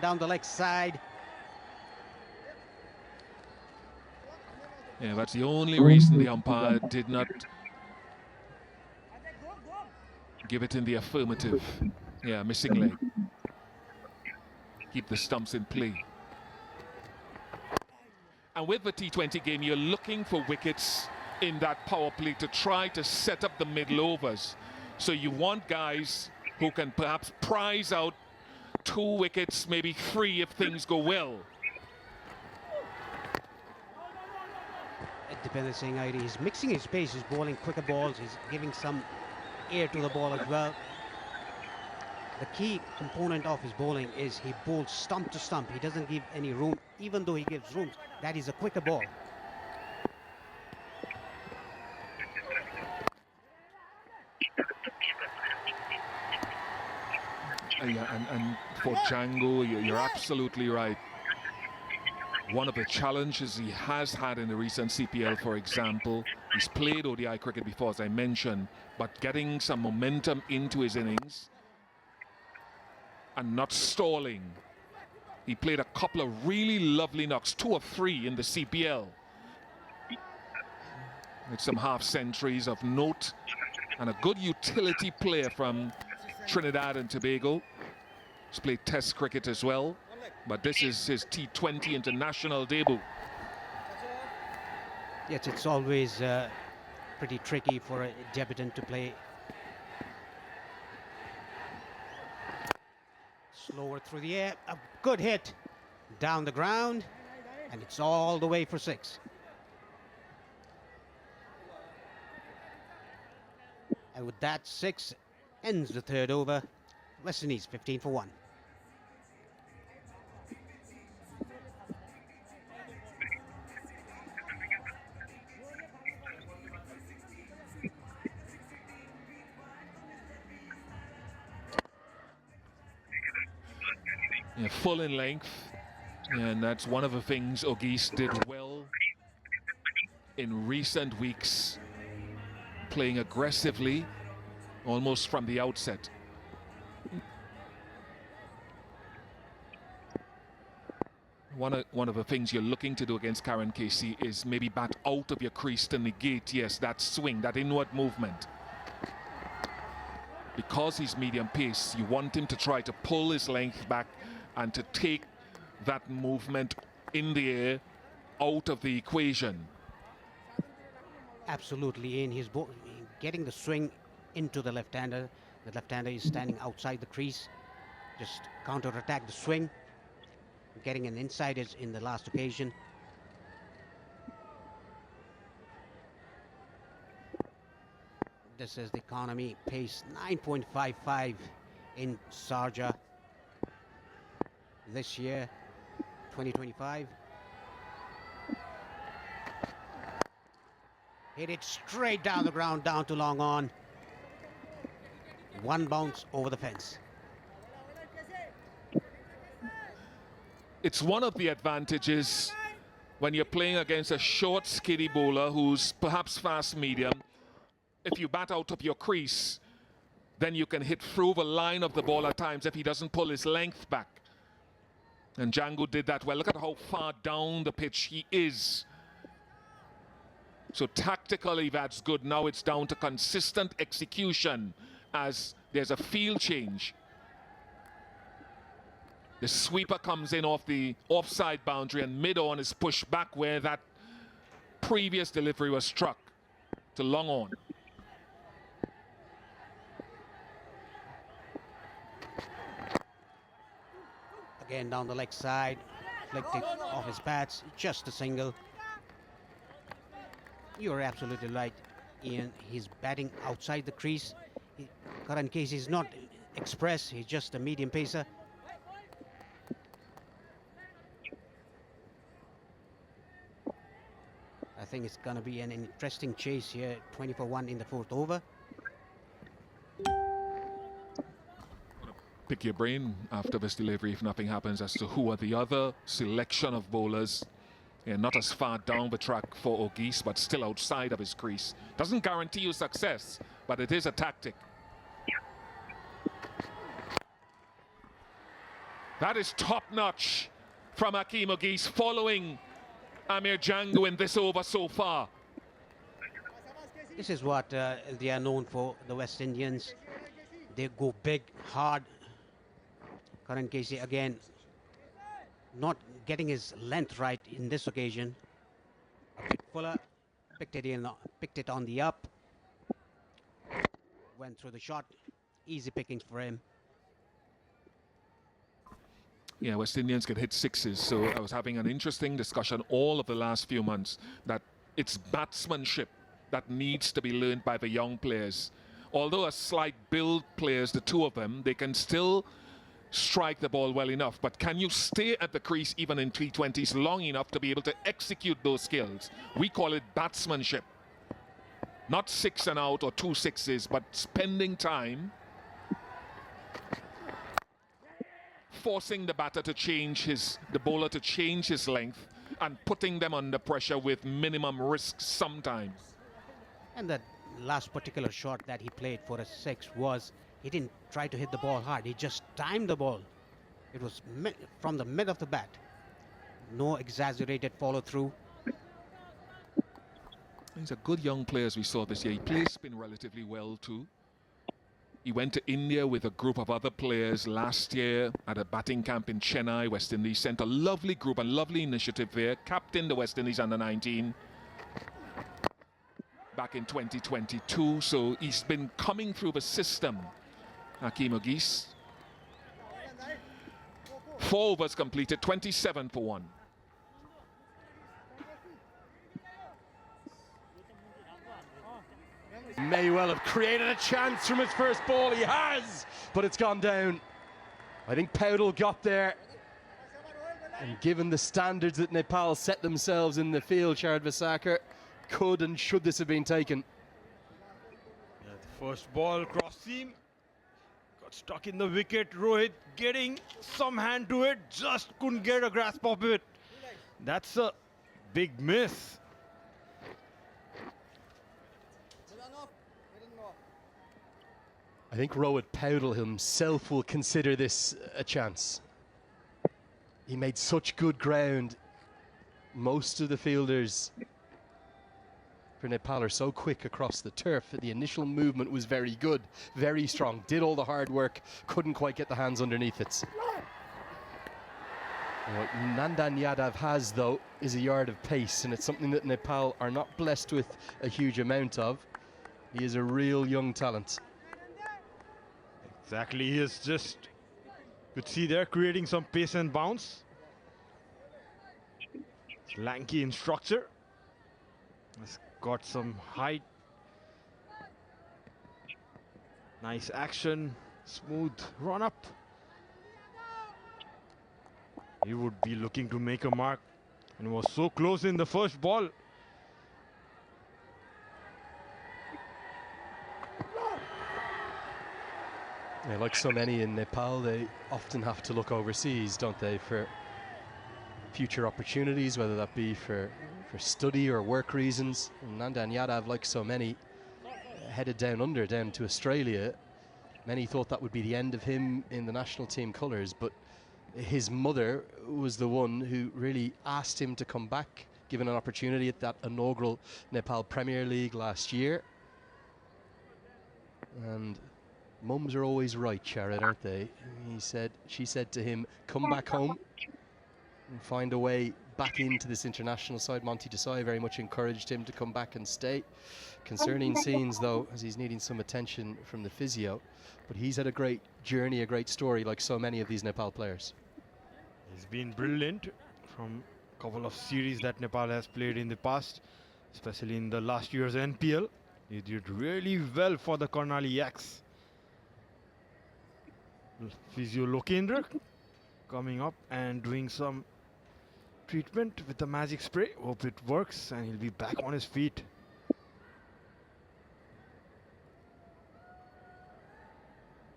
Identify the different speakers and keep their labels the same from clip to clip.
Speaker 1: Down the leg side.
Speaker 2: Yeah, that's the only reason the umpire did not give it in the affirmative. Yeah, missing leg. Keep the stumps in play. And with the T20 game, you're looking for wickets in that power play to try to set up the middle overs. So you want guys who can perhaps prize out 2 wickets, maybe 3 if things go well.
Speaker 1: It depends on saying either he's mixing his pace, he's bowling quicker balls, he's giving some air to the ball as well. The key component of his bowling is he bowls stump to stump. He doesn't give any room, even though he gives room. That is a quicker ball.
Speaker 2: Yeah, and for Django, you're absolutely right. One of the challenges he has had in the recent CPL, for example, he's played ODI cricket before, as I mentioned, but getting some momentum into his innings and not stalling. He played a couple of really lovely knocks, 2 or 3 in the CPL, with some half centuries of note, and a good utility player from Trinidad and Tobago. He's played Test cricket as well, but this is his T20 international debut.
Speaker 1: Yes, it's always pretty tricky for a debutant to play. Slower through the air, a good hit down the ground, and it's all the way for 6. And with that, 6 ends the 3rd over. West Indies 15 for 1.
Speaker 2: Yeah, full in length, and that's one of the things Ogis did well in recent weeks, playing aggressively almost from the outset. One of the things you're looking to do against Karen Casey is maybe bat out of your crease to negate, yes, that swing, that inward movement. Because he's medium pace, you want him to try to pull his length back and to take that movement in the air out of the equation.
Speaker 1: Absolutely, in his getting the swing into the left-hander. The left-hander is standing outside the crease. Just counter-attack the swing. Getting an inside is in the last occasion. This is the economy pace 9.55 in Sharjah this year, 2025. Hit it straight down the ground, down to long on. 1 bounce over the fence.
Speaker 2: It's one of the advantages when you're playing against a short, skinny bowler who's perhaps fast medium. If you bat out of your crease, then you can hit through the line of the ball at times if he doesn't pull his length back. And Django did that well. Look at how far down the pitch he is. So tactically, that's good. Now it's down to consistent execution as there's a field change. The sweeper comes in off the offside boundary, and mid-on is pushed back where that previous delivery was struck to long on.
Speaker 1: Again down the leg side, flicked it off his pads, just a single. You're absolutely right, Ian. He's batting outside the crease. Karan Casey is not express, he's just a medium pacer. I think it's going to be an interesting chase here, 20 for 1 in the 4th over.
Speaker 2: Pick your brain after this delivery if nothing happens as to who are the other selection of bowlers. Yeah, not as far down the track for Ogis, but still outside of his crease. Doesn't guarantee you success, but it is a tactic. That is top-notch from Hakeem Ogis, following Amir Django in this over so far.
Speaker 1: This is what they are known for, the West Indians. They go big, hard. Karan Casey again not getting his length right in this occasion. A bit fuller, picked it on the up. Went through the shot. Easy pickings for him.
Speaker 2: Yeah, West Indians can hit sixes, so I was having an interesting discussion all of the last few months that it's batsmanship that needs to be learned by the young players. Although a slight build players, the two of them, they can still strike the ball well enough, but can you stay at the crease even in T20s long enough to be able to execute those skills? We call it batsmanship. Not 6 and out or 2 sixes, but spending time forcing the batter to change the bowler to change his length and putting them under pressure with minimum risk sometimes.
Speaker 1: And that last particular shot that he played for a 6 was, he didn't try to hit the ball hard, he just timed the ball. It was from the mid of the bat. No exaggerated follow through.
Speaker 2: He's a good young player as we saw this year. He plays spin relatively well too. He went to India with a group of other players last year at a batting camp in Chennai, West Indies. Sent a lovely group, a lovely initiative there. Captained the West Indies under-19 back in 2022. So he's been coming through the system, Hakeem Ogis. 4 overs completed, 27 for 1.
Speaker 3: May well have created a chance from his first ball. He has, but it's gone down. I think Powdell got there. And given the standards that Nepal set themselves in the field, Shard Vasaker, could and should this have been taken?
Speaker 4: Yeah, the first ball cross seam. Got stuck in the wicket. Rohit getting some hand to it. Just couldn't get a grasp of it. That's a big miss.
Speaker 3: I think Rohit Powdell himself will consider this a chance. He made such good ground. Most of the fielders for Nepal are so quick across the turf. The initial movement was very good, very strong, did all the hard work, couldn't quite get the hands underneath it. What Nandan Yadav has, though, is a yard of pace, and it's something that Nepal are not blessed with a huge amount of. He is a real young talent.
Speaker 4: Exactly, he is just, you could see there, creating some pace and bounce. It's lanky in structure. Has got some height. Nice action, smooth run up. He would be looking to make a mark and was so close in the first ball.
Speaker 3: Yeah, like so many in Nepal, they often have to look overseas, don't they, for future opportunities, whether that be for study or work reasons. And Nandan Yadav, like so many, headed down under, down to Australia. Many thought that would be the end of him in the national team colours, but his mother was the one who really asked him to come back, given an opportunity at that inaugural Nepal Premier League last year. And mums are always right, Sharad, aren't they? She said to him, come back home and find a way back into this international side. Monty Desai very much encouraged him to come back and stay. Concerning scenes, though, as he's needing some attention from the physio. But he's had a great journey, a great story, like so many of these Nepal players.
Speaker 4: He's been brilliant from a couple of series that Nepal has played in the past, especially in the last year's NPL. He did really well for the Karnali Yaks. Physio Lokendra coming up and doing some treatment with the magic spray. Hope it works and he'll be back on his feet.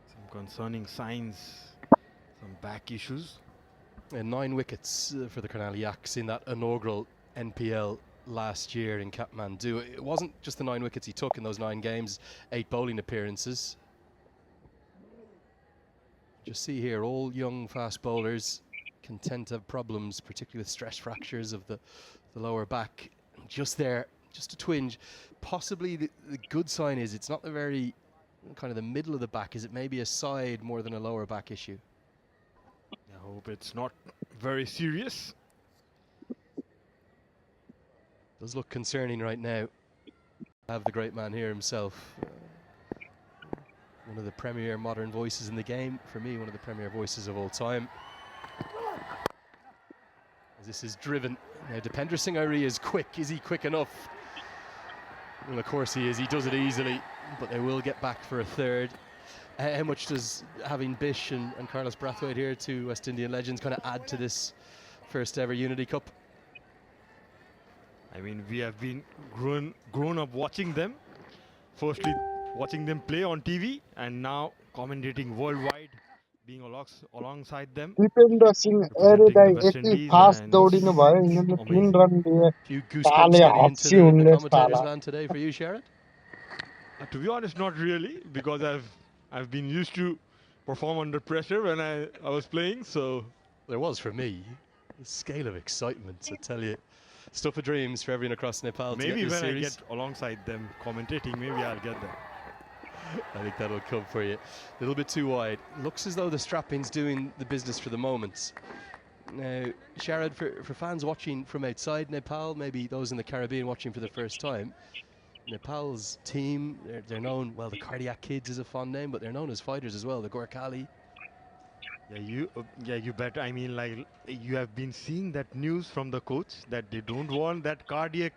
Speaker 4: Some concerning signs, some back issues.
Speaker 3: And 9 wickets for the Karnali Yaks in that inaugural NPL last year in Kathmandu. It wasn't just the 9 wickets he took in those 9 games, 8 bowling appearances. Just see here, all young fast bowlers can tend to have problems, particularly with stress fractures of the lower back. Just there, just a twinge. Possibly the good sign is it's not the very kind of the middle of the back. Is it maybe a side more than a lower back issue?
Speaker 4: I hope it's not very serious.
Speaker 3: Does look concerning right now. Have the great man here himself. One of the premier modern voices in the game. For me, one of the premier voices of all time. As this is driven. Now, Dipendra Singh Airi is quick. Is he quick enough? Well, of course he is. He does it easily. But they will get back for a third. How much does having Bish and Carlos Brathwaite here, two West Indian legends, kind of add to this first ever Unity Cup?
Speaker 4: I mean, we have been grown up watching them. Firstly, watching them play on TV, and now commentating worldwide, being alongside them.
Speaker 5: Dipendra Singh एरीलाई यति fast दौडिनु भयो यिनीले 3 run दिए
Speaker 3: Few goosebumps
Speaker 5: ताले
Speaker 3: getting into
Speaker 5: हप्सी
Speaker 3: the
Speaker 5: उनले
Speaker 3: commentators
Speaker 5: ताला
Speaker 3: land today for you, Sherrod?
Speaker 4: To be honest, not really, because I've been used to perform under pressure when I was playing. So
Speaker 3: There was for me. The scale of excitement, I tell you. Stuff of dreams for everyone across Nepal.
Speaker 4: maybe
Speaker 3: to get this
Speaker 4: when I
Speaker 3: series.
Speaker 4: get alongside them commentating, maybe I'll get there.
Speaker 3: I think that'll come for you. A little bit too wide. Looks as though the strapping's doing the business for the moment. Now, Sherrod, for fans watching from outside Nepal, maybe those in the Caribbean watching for the first time, Nepal's team, they're known, well, the Cardiac Kids is a fond name, but they're known as fighters as well, the Gorkhali.
Speaker 4: Yeah, you bet. I mean, like, you have been seeing that news from the coach that they don't want that cardiac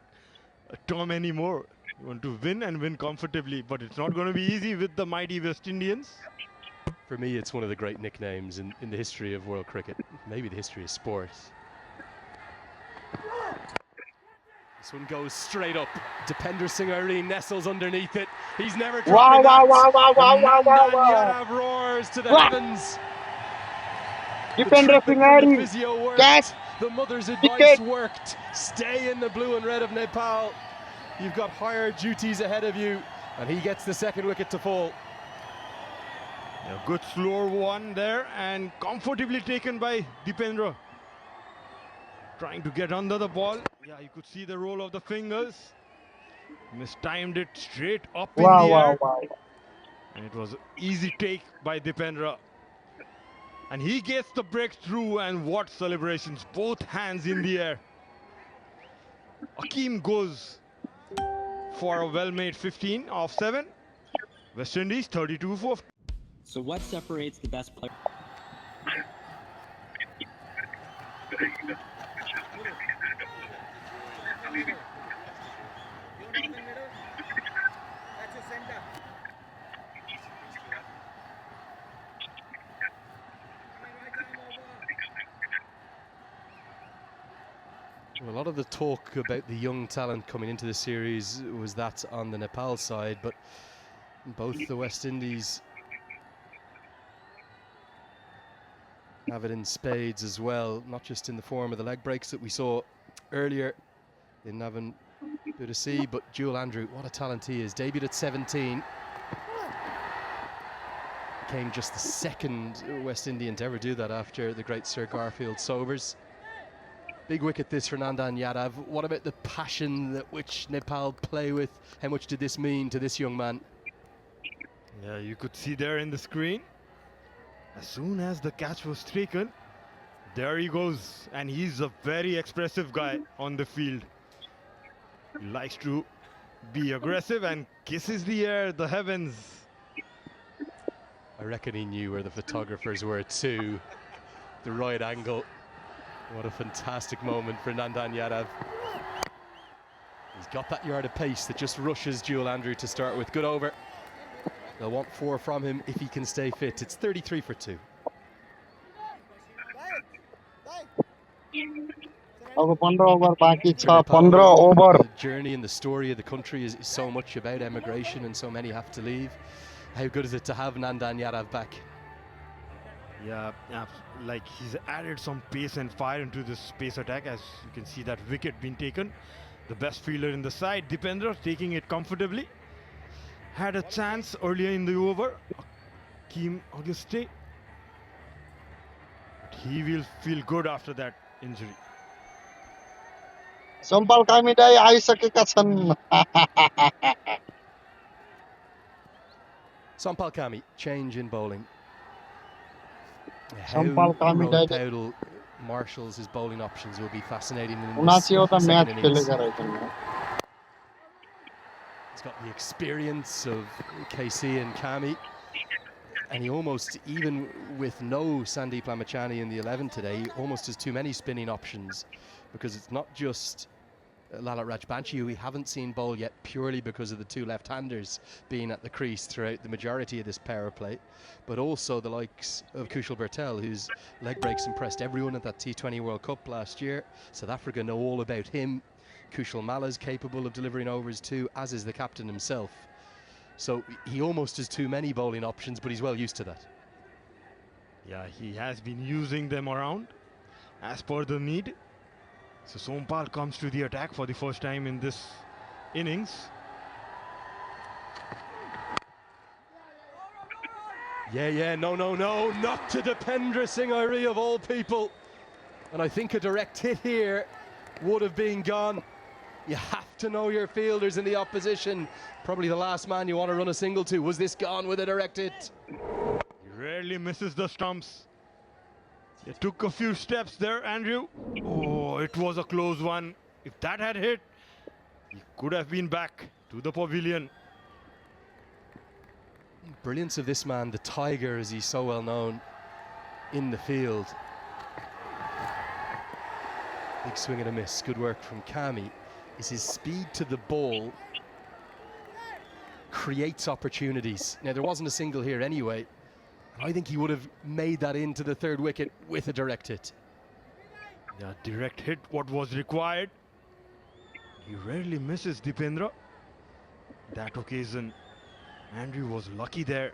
Speaker 4: term anymore. You want to win and win comfortably, but it's not going to be easy with the mighty West Indians.
Speaker 3: For me, it's one of the great nicknames in the history of world cricket, maybe the history of sport. This one goes straight up. Dipendra Singh Airi nestles underneath it. He's never dropping
Speaker 5: wow,
Speaker 3: that.
Speaker 5: wow, wow, wow,
Speaker 3: And
Speaker 5: wow, wow,
Speaker 3: Nandan
Speaker 5: wow.
Speaker 3: Yadav roars to the
Speaker 5: Wow.
Speaker 3: heavens.
Speaker 5: Dipendra
Speaker 3: The
Speaker 5: Singh
Speaker 3: treatment from
Speaker 5: एरी
Speaker 3: the physio worked.
Speaker 5: Catch.
Speaker 3: The mother's
Speaker 5: Wicket.
Speaker 3: advice worked. Stay in the blue and red of Nepal. You've got higher duties ahead of you. And he gets the second wicket to fall.
Speaker 4: A good slower one there and comfortably taken by Dipendra. Trying to get under the ball. Yeah, you could see the roll of the fingers. Mistimed it straight up in
Speaker 5: wow,
Speaker 4: the
Speaker 5: wow,
Speaker 4: air.
Speaker 5: wow.
Speaker 4: And it was an easy take by Dipendra. And he gets the breakthrough, and what celebrations, both hands in the air. Akeem goes for a well-made 15 off 7. West Indies 32 for.
Speaker 6: So what separates the best player?
Speaker 3: A lot of the talk about the young talent coming into the series was that on the Nepal side, but both the West Indies have it in spades as well, not just in the form of the leg breaks that we saw earlier in Navan Budasi, but Jewel Andrew, what a talent he is. Debuted at 17. Became just the second West Indian to ever do that after the great Sir Garfield Sobers. Big wicket this for Nandan Yadav. What about the passion that which Nepal play with? How much did this mean to this young man?
Speaker 4: Yeah, you could see there in the screen. As soon as the catch was taken, there he goes. And he's a very expressive guy on the field. He likes to be aggressive and kisses the air, the heavens.
Speaker 3: I reckon he knew where the photographers were too. The right angle. What a fantastic moment for Nandan Yadav. He's got that yard of pace that just rushes Jewel Andrew to start with. Good over. They'll want 4 from him if he can stay fit. It's 33 for 2.
Speaker 5: अब 15 over बाँकी छ
Speaker 3: For
Speaker 5: 15
Speaker 3: Nepal,
Speaker 5: over
Speaker 3: the journey and the story of the country is so much about emigration, and so many have to leave. How good is it to have Nandan Yadav back?
Speaker 4: Yeah, like he's added some pace and fire into this pace attack, as you can see that wicket being taken. The best fielder in the side, Dipendra, taking it comfortably. Had a chance earlier in the over. Akeem Auguste he will feel good after that injury.
Speaker 5: सम्पाल कामिदाई आइसकेका छन्
Speaker 3: Sampal Kami, change in bowling. How
Speaker 5: सम्पाल
Speaker 3: Rowan
Speaker 5: कामिदाई
Speaker 3: Powell marshals his bowling options will be fascinating in this
Speaker 5: 79 वटा
Speaker 3: second
Speaker 5: match
Speaker 3: innings.
Speaker 5: खेलेका रहेछन्
Speaker 3: He's got the experience of KC and Kami, and he almost, even with no Sandeep Lamachani in the 11 today, he almost has too many spinning options, because it's not just Lalit Rajbanshi, who we haven't seen bowl yet, purely because of the two left-handers being at the crease throughout the majority of this power play, but also the likes of Kushal Bertel, whose leg breaks impressed everyone at that T20 World Cup last year. South Africa know all about him. Kushal Mala's capable of delivering overs too, as is the captain himself. So he almost has too many bowling options, but he's well used to that.
Speaker 4: Yeah, he has been using them around as per the need. So Sompal comes to the attack for the first time in this innings.
Speaker 3: Yeah, no, not to Dipendra Singh Airi of all people. And I think a direct hit here would have been gone. You have to know your fielders in the opposition. Probably the last man you want to run a single to. Was this gone with a direct hit?
Speaker 4: He rarely misses the stumps. He took a few steps there, Andrew. Oh, it was a close one. If that had hit, he could have been back to the pavilion.
Speaker 3: Brilliance of this man, the Tiger, as he's so well known in the field. Big swing and a miss. Good work from Kami. Is his speed to the ball creates opportunities. Now, there wasn't a single here anyway. I think he would have made that into the third wicket with a direct hit.
Speaker 4: Yeah, direct hit, what was required. He rarely misses, Dipendra. That occasion, Andrew was lucky there.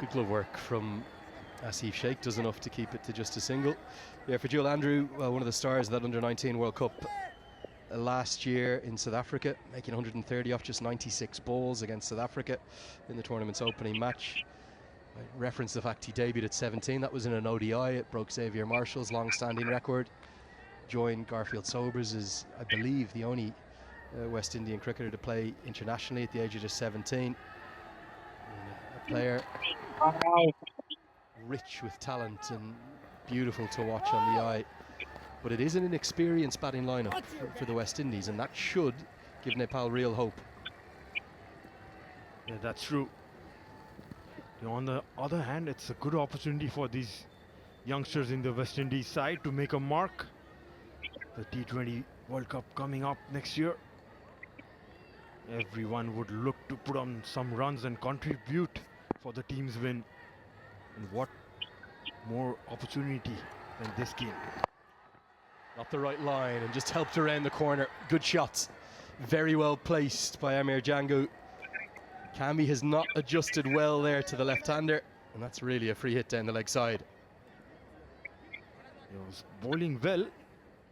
Speaker 3: Good glove work from Asif Sheikh, does enough to keep it to just a single. Yeah, for Joel Andrew, one of the stars of that Under-19 World Cup last year in South Africa, making 130 off just 96 balls against South Africa in the tournament's opening match. I referenced the fact he debuted at 17. That was in an ODI. It broke Xavier Marshall's long-standing record. Joined Garfield Sobers as, I believe, the only West Indian cricketer to play internationally at the age of just 17. A player rich with talent and beautiful to watch on the eye, but it is an inexperienced batting lineup for the West Indies, and that should give Nepal real hope.
Speaker 4: Yeah, that's true. On the other hand, it's a good opportunity for these youngsters in the West Indies side to make a mark. The T20 World Cup coming up next year. Everyone would look to put on some runs and contribute for the team's win. And what more opportunity than this game?
Speaker 3: Not the right line and just helped around the corner. Good shots. Very well placed by Amir Jangu. Kami has not adjusted well there to the left-hander, and that's really a free hit down the leg side.
Speaker 4: He was bowling well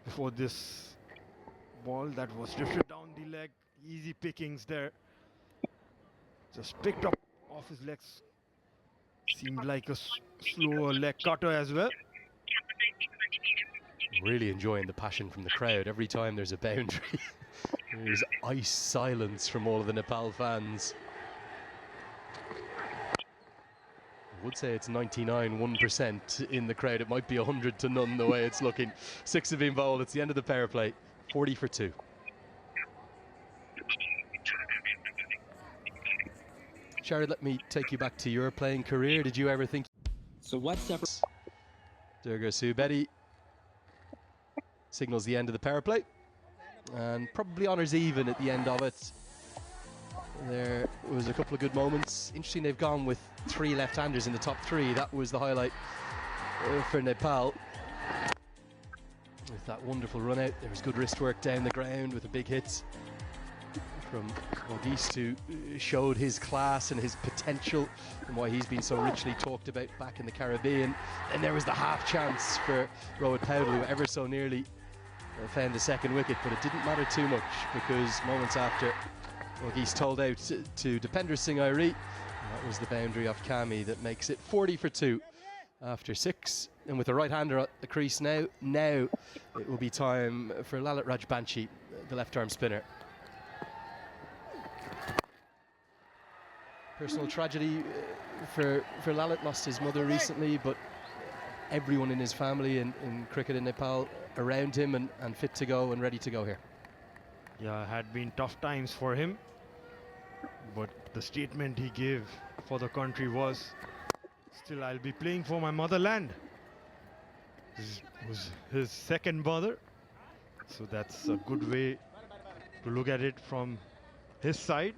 Speaker 4: before this ball that was drifted down the leg. Easy pickings there. Just picked up off his legs. Seemed like a slower leg cutter as well.
Speaker 3: Really enjoying the passion from the crowd. Every time there's a boundary, there's ice silence from all of the Nepal fans. I would say it's 99.1% in the crowd. It might be 100 to none the way it's looking. 6 have been bowled. It's the end of the power play. 40 for 2. Sharad, let me take you back to your playing career. Did you ever think?
Speaker 6: So what separates?
Speaker 3: Durga Subedi signals the end of the power play and probably honours even at the end of it. There was a couple of good moments. Interesting, they've gone with 3 left-handers in the top 3. That was the highlight for Nepal. With that wonderful run out, there was good wrist work down the ground with a big hit from Modiste, who showed his class and his potential and why he's been so richly talked about back in the Caribbean. And there was the half chance for Rohit Powell, who ever so nearly found the second wicket, but it didn't matter too much because moments after, he's told out to Dipender Singh Airi. That was the boundary off Kami that makes it 40 for 2 after 6. And with the right-hander at the crease now it will be time for Lalit Rajbanshi, the left-arm spinner. Personal tragedy for Lalit, lost his mother recently, but everyone in his family in cricket in Nepal around him and fit to go and ready to go here.
Speaker 4: Yeah, had been tough times for him, but the statement he gave for the country was, still I'll be playing for my motherland. This was his second mother, so that's a good way to look at it from his side.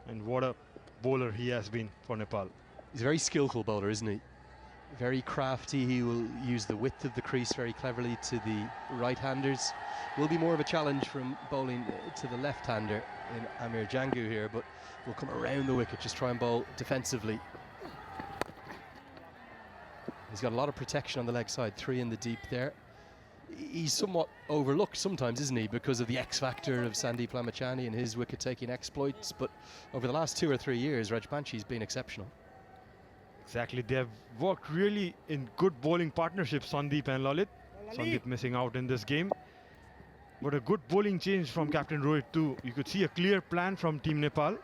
Speaker 4: And what a bowler he has been for Nepal.
Speaker 3: He's a very skillful bowler, isn't he? Very crafty. He will use the width of the crease very cleverly to the right-handers. Will be more of a challenge from bowling to the left-hander in Amir Jangu here, but will come around the wicket, just try and bowl defensively. He's got a lot of protection on the leg side, 3 in the deep there. He's somewhat overlooked sometimes, isn't he, because of the X-factor of Sandeep Lamachani and his wicket-taking exploits, but over the last 2 or 3 years, Rajbanshi's been exceptional.
Speaker 4: Exactly, they have worked really in good bowling partnership, Sandeep and Lalit. Sandeep missing out in this game. But a good bowling change from Captain Rohit too. You could see a clear plan from Team Nepal.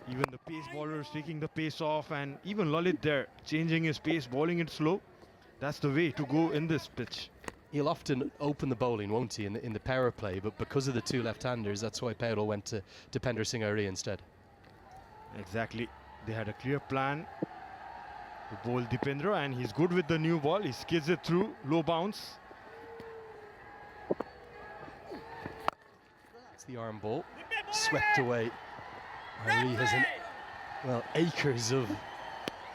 Speaker 4: Even the pace bowlers taking the pace off, and even Lalit there changing his pace, bowling it slow. That's the way to go in this pitch.
Speaker 3: He'll often open the bowling, won't he, in the power play, but because of the 2 left-handers, that's why Paudel went to Dipender Singh Airi instead.
Speaker 4: Exactly, they had a clear plan to bowl Dipendra, and he's good with the new ball. He skids it through, low bounce.
Speaker 3: It's the arm ball, swept away. Airi has acres of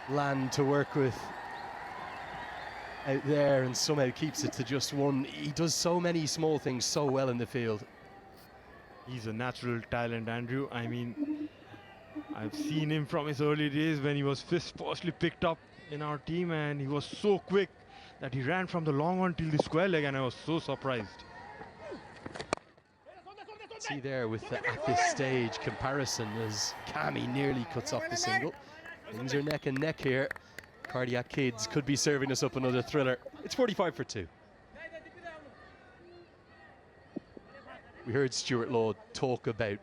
Speaker 3: land to work with out there, and somehow keeps it to just 1. He does so many small things so well in the field.
Speaker 4: He's a natural talent, Andrew. I mean, I've seen him from his early days when he was firstly picked up in our team, and he was so quick that he ran from the long one till the square leg, and I was so surprised.
Speaker 3: See there with the at this stage comparison as Kami nearly cuts off the single. Things are neck and neck here. Cardiac Kids could be serving us up another thriller. It's 45 for 2. We heard Stuart Law talk about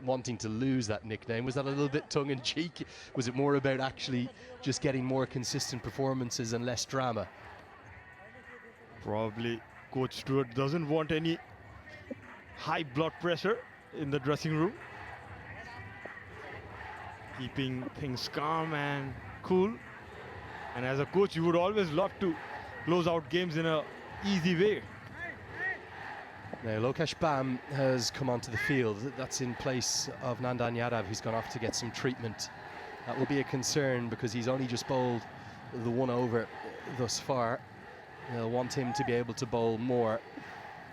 Speaker 3: wanting to lose that nickname. Was that a little bit tongue-in-cheek? Was it more about actually just getting more consistent performances and less drama?
Speaker 4: Probably Coach Stuart doesn't want any high blood pressure in the dressing room. Keeping things calm and cool. And as a coach, you would always love to close out games in a easy way.
Speaker 3: Now Lokesh Bam has come onto the field. That's in place of Nandan Yadav, who's gone off to get some treatment. That will be a concern because he's only just bowled the 1 over thus far. They'll want him to be able to bowl more.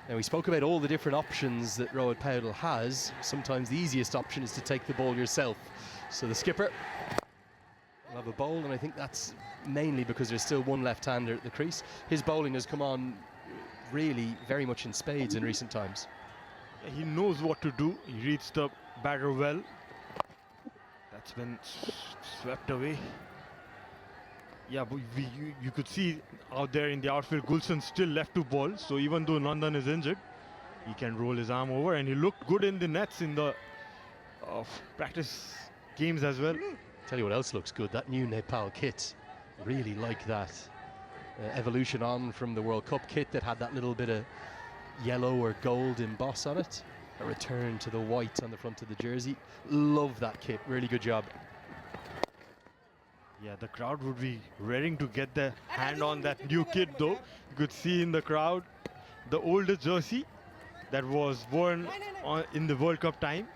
Speaker 3: Now, we spoke about all the different options that Rohit Paudel has. Sometimes the easiest option is to take the ball yourself. So the skipper will have a bowl, and I think that's mainly because there's still 1 left-hander at the crease. His bowling has come on really very much in spades in recent times.
Speaker 4: He knows what to do. He reads the batter well. That's been swept away. Yeah, but you could see out there in the outfield, Gulshan still left to bowl. So even though Nandan is injured, he can roll his arm over, and he looked good in the nets in the practice games as well.
Speaker 3: Tell you what else looks good, that new Nepal kit. Really like that evolution on from the World Cup kit that had that little bit of yellow or gold emboss on it. A return to the white on the front of the jersey. Love that kit, really good job.
Speaker 4: Yeah, the crowd would be raring to get their hand on that new kit though. You could see in the crowd the older jersey that was worn in the World Cup time.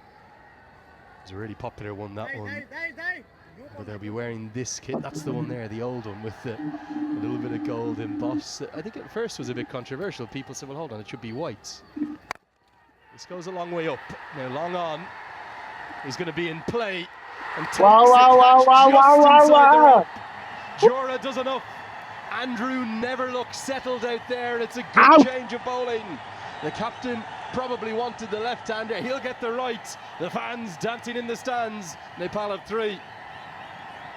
Speaker 3: It's a really popular one, that one. But they'll be wearing this kit. That's the one there, the old one with the little bit of gold emboss. I think at first was a bit controversial. People said, well, hold on, it should be white. This goes a long way up. Now, long on is going to be in play. And takes wow. Jora does enough. Andrew never looks settled out there. It's a good change of bowling. The captain probably wanted the left-hander. He'll get the right. The fans dancing in the stands. Nepal have 3.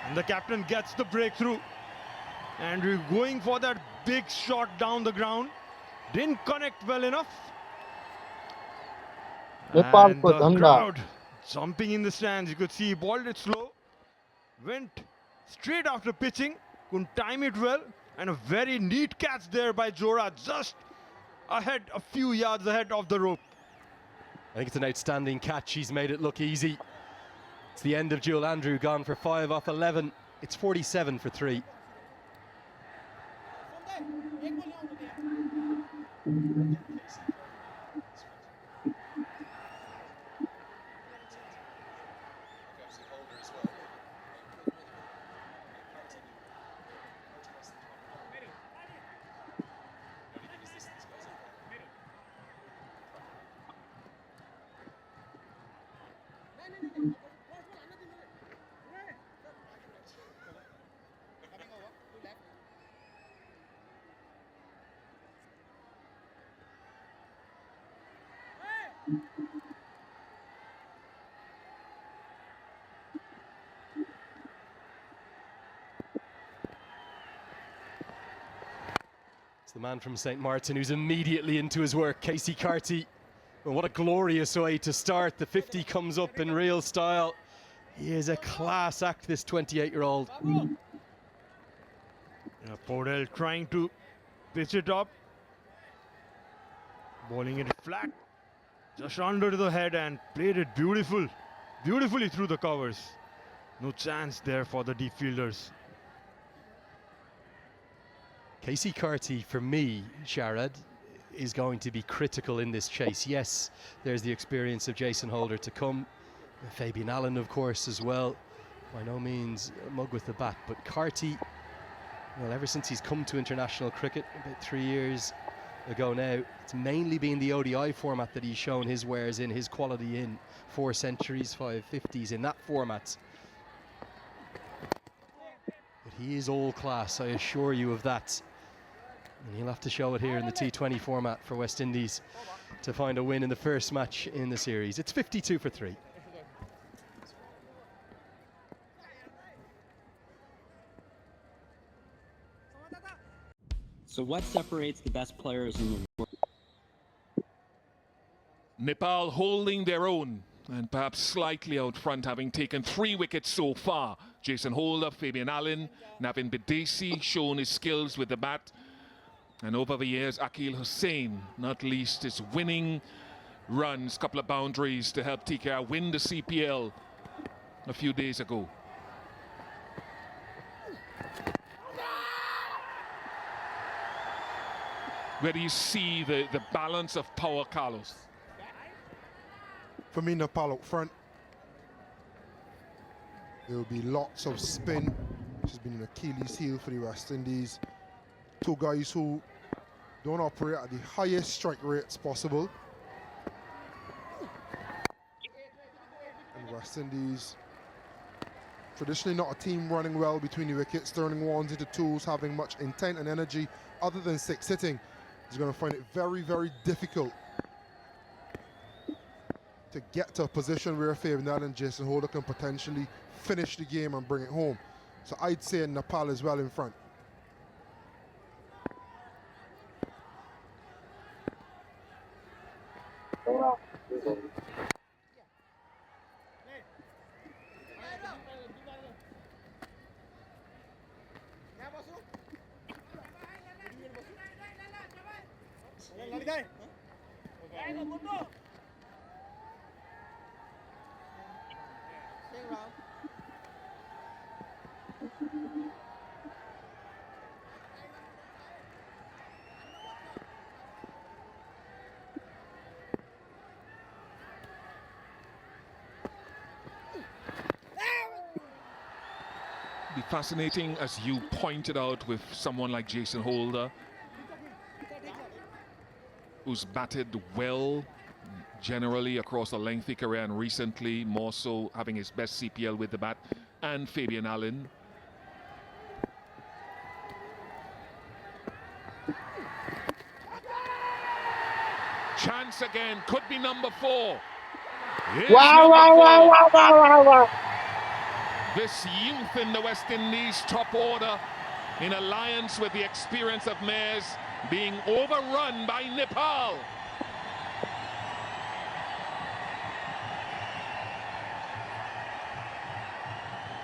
Speaker 4: And the captain gets the breakthrough. And we're going for that big shot down the ground. Didn't connect well enough.
Speaker 5: Nepal
Speaker 4: And
Speaker 5: ko
Speaker 4: the
Speaker 5: dhanda.
Speaker 4: crowd jumping in the stands. You could see he balled it slow. Went straight after pitching. Couldn't time it well. And a very neat catch there by Jora. Just ahead, a few yards ahead of the rope.
Speaker 3: I think it's an outstanding catch. He's made it look easy. It's the end of Jewel Andrew, gone for 5 off 11. It's 47 for 3. It's the man from St. Martin who's immediately into his work, Casey Carty. And what a glorious way to start. The 50 comes up in real style. He is a class act, this 28-year-old.
Speaker 4: Podell trying to pitch it up. Bowling it flat. Just under the head and played it beautifully through the covers. No chance there for the deep fielders.
Speaker 3: Casey Carty, for me, Sharad, is going to be critical in this chase. Yes, there's the experience of Jason Holder to come. Fabian Allen, of course, as well. By no means a mug with the bat, but Carty, well, ever since he's come to international cricket, about 3 years ago now, it's mainly been the ODI format that he's shown his wares in, his quality in. 4 centuries, 5 50s in that format. But he is all class, I assure you of that. And he'll have to show it here in the T20 format for West Indies to find a win in the first match in the series. It's 52 for 3.
Speaker 6: So what separates the best players in the world?
Speaker 2: Nepal holding their own and perhaps slightly out front, having taken 3 wickets so far. Jason Holder, Fabian Allen, Navin Bidesi shown his skills with the bat. And over the years, Akil Hussain, not least his winning runs, couple of boundaries to help TKR win the CPL a few days ago. Where do you see the balance of power, Carlos?
Speaker 7: For me, Nepal up front, there will be lots of spin, which has been an Achilles heel for the West Indies. 2 guys who don't operate at the highest strike rates possible. And West Indies, traditionally not a team running well between the wickets, turning ones into twos, having much intent and energy other than 6 hitting. He's going to find it very, very difficult to get to a position where Fabian Allen and Jason Holder can potentially finish the game and bring it home. So I'd say Nepal as well in front.
Speaker 2: Be fascinating, as you pointed out, with someone like Jason Holder, who's batted well generally across a lengthy career, and recently more so having his best CPL with the bat, and Fabian Allen. once again. Could be number 4. Here's
Speaker 5: Wow,
Speaker 2: number
Speaker 5: wow,
Speaker 2: 4.
Speaker 5: wow, wow, wow, wow, wow.
Speaker 2: This youth in the West Indies top order, in alliance with the experience of Mayers, being overrun by Nepal.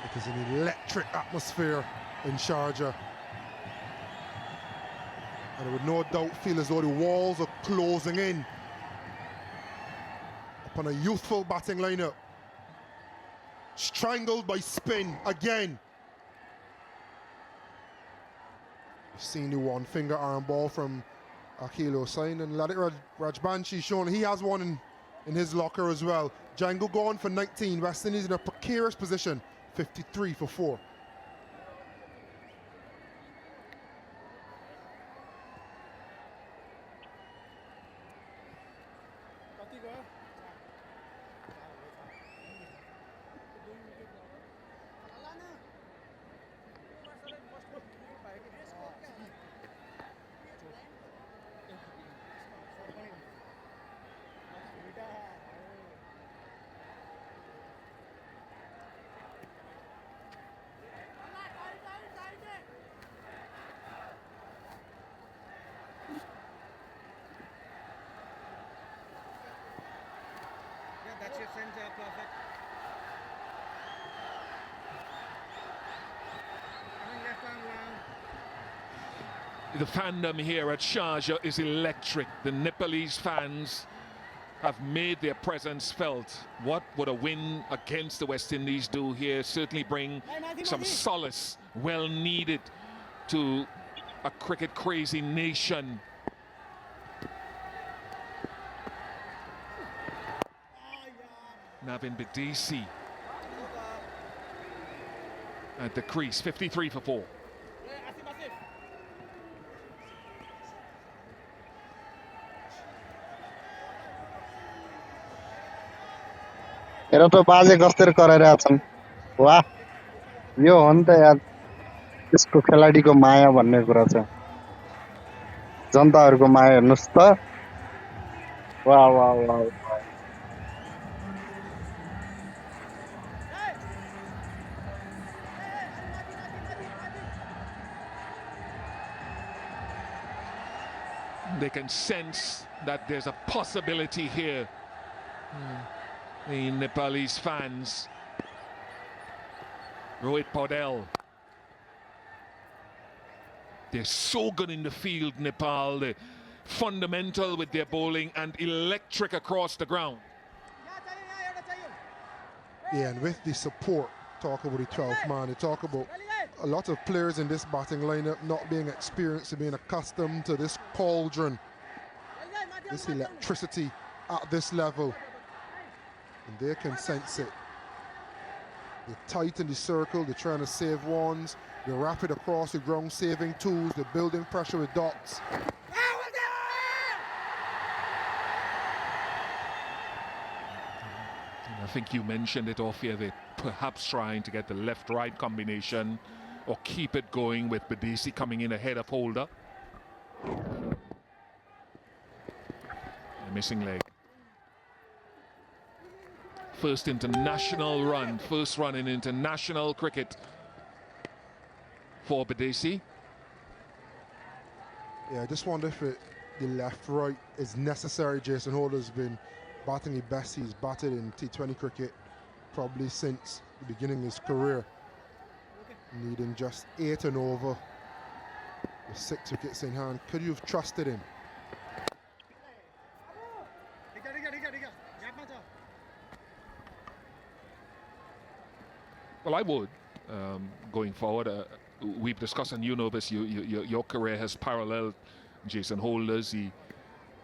Speaker 7: It is an electric atmosphere in Sharjah. And I would no doubt feel as though the walls are closing in upon a youthful batting lineup. Strangled by spin again. You've seen the one finger arm ball from Akhil Hossain, and Lalit Rajbanshi shown he has one in his locker as well. Django gone for 19. West Indies in a precarious position, 53 for 4.
Speaker 8: That's your center, perfect. Coming left arm round.
Speaker 2: The fandom here at Sharjah is electric. The Nepalese fans have made their presence felt. What would a win against the West Indies do here? Certainly bring some solace, well needed, to a cricket crazy nation. Navin Bidisi at the crease, 53 for 4.
Speaker 5: हेर त बाजे कस्तरी कराइरहेछन् वाह यो हो नि त यार त्यसको खेलाडीको माया भन्ने कुरा छ जनताहरुको माया हेर्नुस् त वाह वाह वाह
Speaker 2: They can sense that there's a possibility here. The Nepalese fans. Rohit Paudel. They're so good in the field, Nepal. They're fundamental with their bowling and electric across the ground.
Speaker 7: Yeah, and with the support, talk about the 12th man, they talk about a lot of players in this batting lineup not being experienced and being accustomed to this cauldron, this electricity at this level. And they can sense it. They're tight in the circle, they're trying to save ones, they're rapid across the ground, saving twos, they're building pressure with dots.
Speaker 2: I think you mentioned it off here, they're perhaps trying to get the left-right combination or keep it going with Bidisi coming in ahead of Holder. A missing leg. First international run, first run in international cricket for Bidisi.
Speaker 7: Yeah, I just wonder if the left-right is necessary. Jason Holder's been batting the best he's batted in T20 cricket probably since the beginning of his career. Needing just 8 and over with 6 wickets in hand. Could you have trusted him?
Speaker 2: Well, I would, going forward. We've discussed, and you know this, your career has paralleled Jason Holder's. He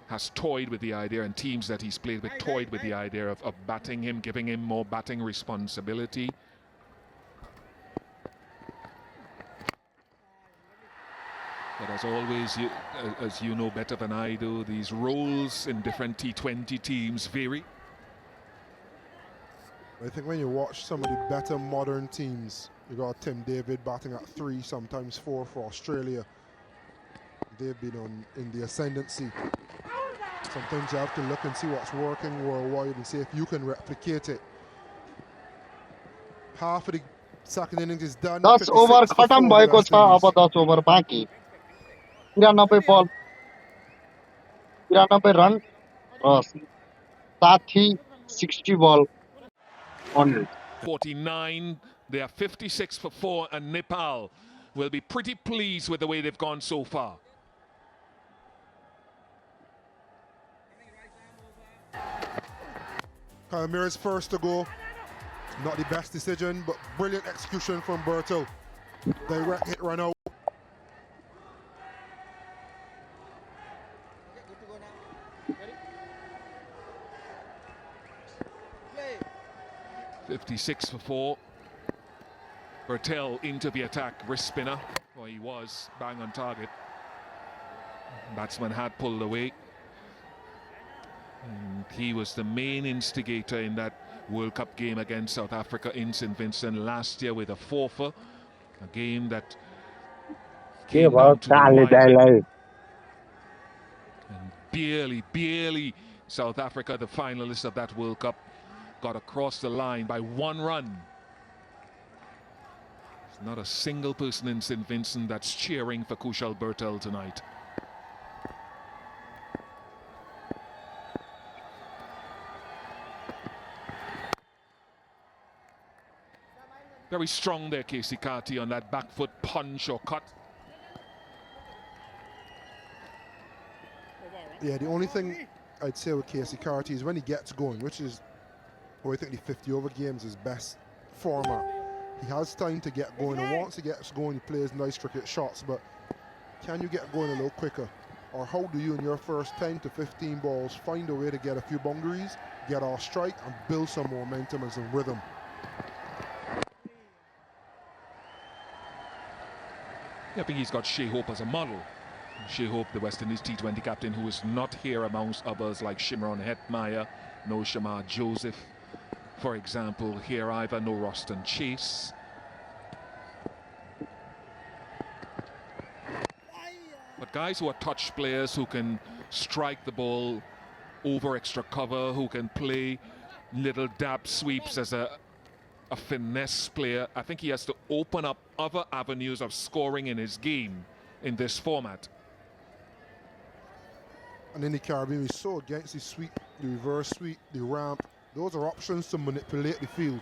Speaker 2: has toyed with the idea, and teams that he's played with toyed with the idea of batting him, giving him more batting responsibility. But as always, as you know better than I do, these roles in different T20 teams vary.
Speaker 7: I think when you watch some of the better modern teams, you got Tim David batting at 3, sometimes 4 for Australia. They've been in the ascendancy. Sometimes you have to look and see what's working worldwide and see if you can replicate it. Half of the second innings is done.
Speaker 5: 10 over
Speaker 7: 56 for
Speaker 5: खतम
Speaker 7: 4
Speaker 5: भएको
Speaker 7: West
Speaker 5: छ, अब
Speaker 7: Indies.
Speaker 5: 10 over बाँकी. 93 बल 93 run र साथी 60 बल 100.
Speaker 2: 49, they are 56 for 4, and Nepal will be pretty pleased with the way they've gone so far.
Speaker 7: Kyle first to go. Not the best decision, but brilliant execution from Bertel. Direct hit run out.
Speaker 8: Good to go now. Ready? Play.
Speaker 2: 56 for 4. Bertel into the attack, wrist spinner. Well, he was bang on target. Batsman had pulled away. And he was the main instigator in that World Cup game against South Africa in St. Vincent last year with a forfeit. A game that came down to the wire. And barely South Africa, the finalists of that World Cup, got across the line by 1 run. There's not a single person in St. Vincent that's cheering for Kushal Bertel tonight. Very strong there, Casey Carty, on that back foot punch or cut.
Speaker 7: Yeah, the only thing I'd say with Casey Carty is when he gets going, which is where I think the 50 over games is best format. He has time to get going, and once he gets going, he plays nice cricket shots, but can you get going a little quicker? Or how do you, in your first 10 to 15 balls, find a way to get a few boundaries, get off strike, and build some momentum and some rhythm?
Speaker 2: I think he's got Shea Hope as a model. Shea Hope, the West Indies T20 captain, who is not here amongst others like Shimron Hetmeyer, no Shamar Joseph, for example. Here either no Roston Chase. But guys who are touch players, who can strike the ball over extra cover, who can play little dab sweeps as a finesse player. I think he has to open up other avenues of scoring in his game in this format.
Speaker 7: And in the Caribbean, we saw against the sweep, the reverse sweep, the ramp. Those are options to manipulate the field.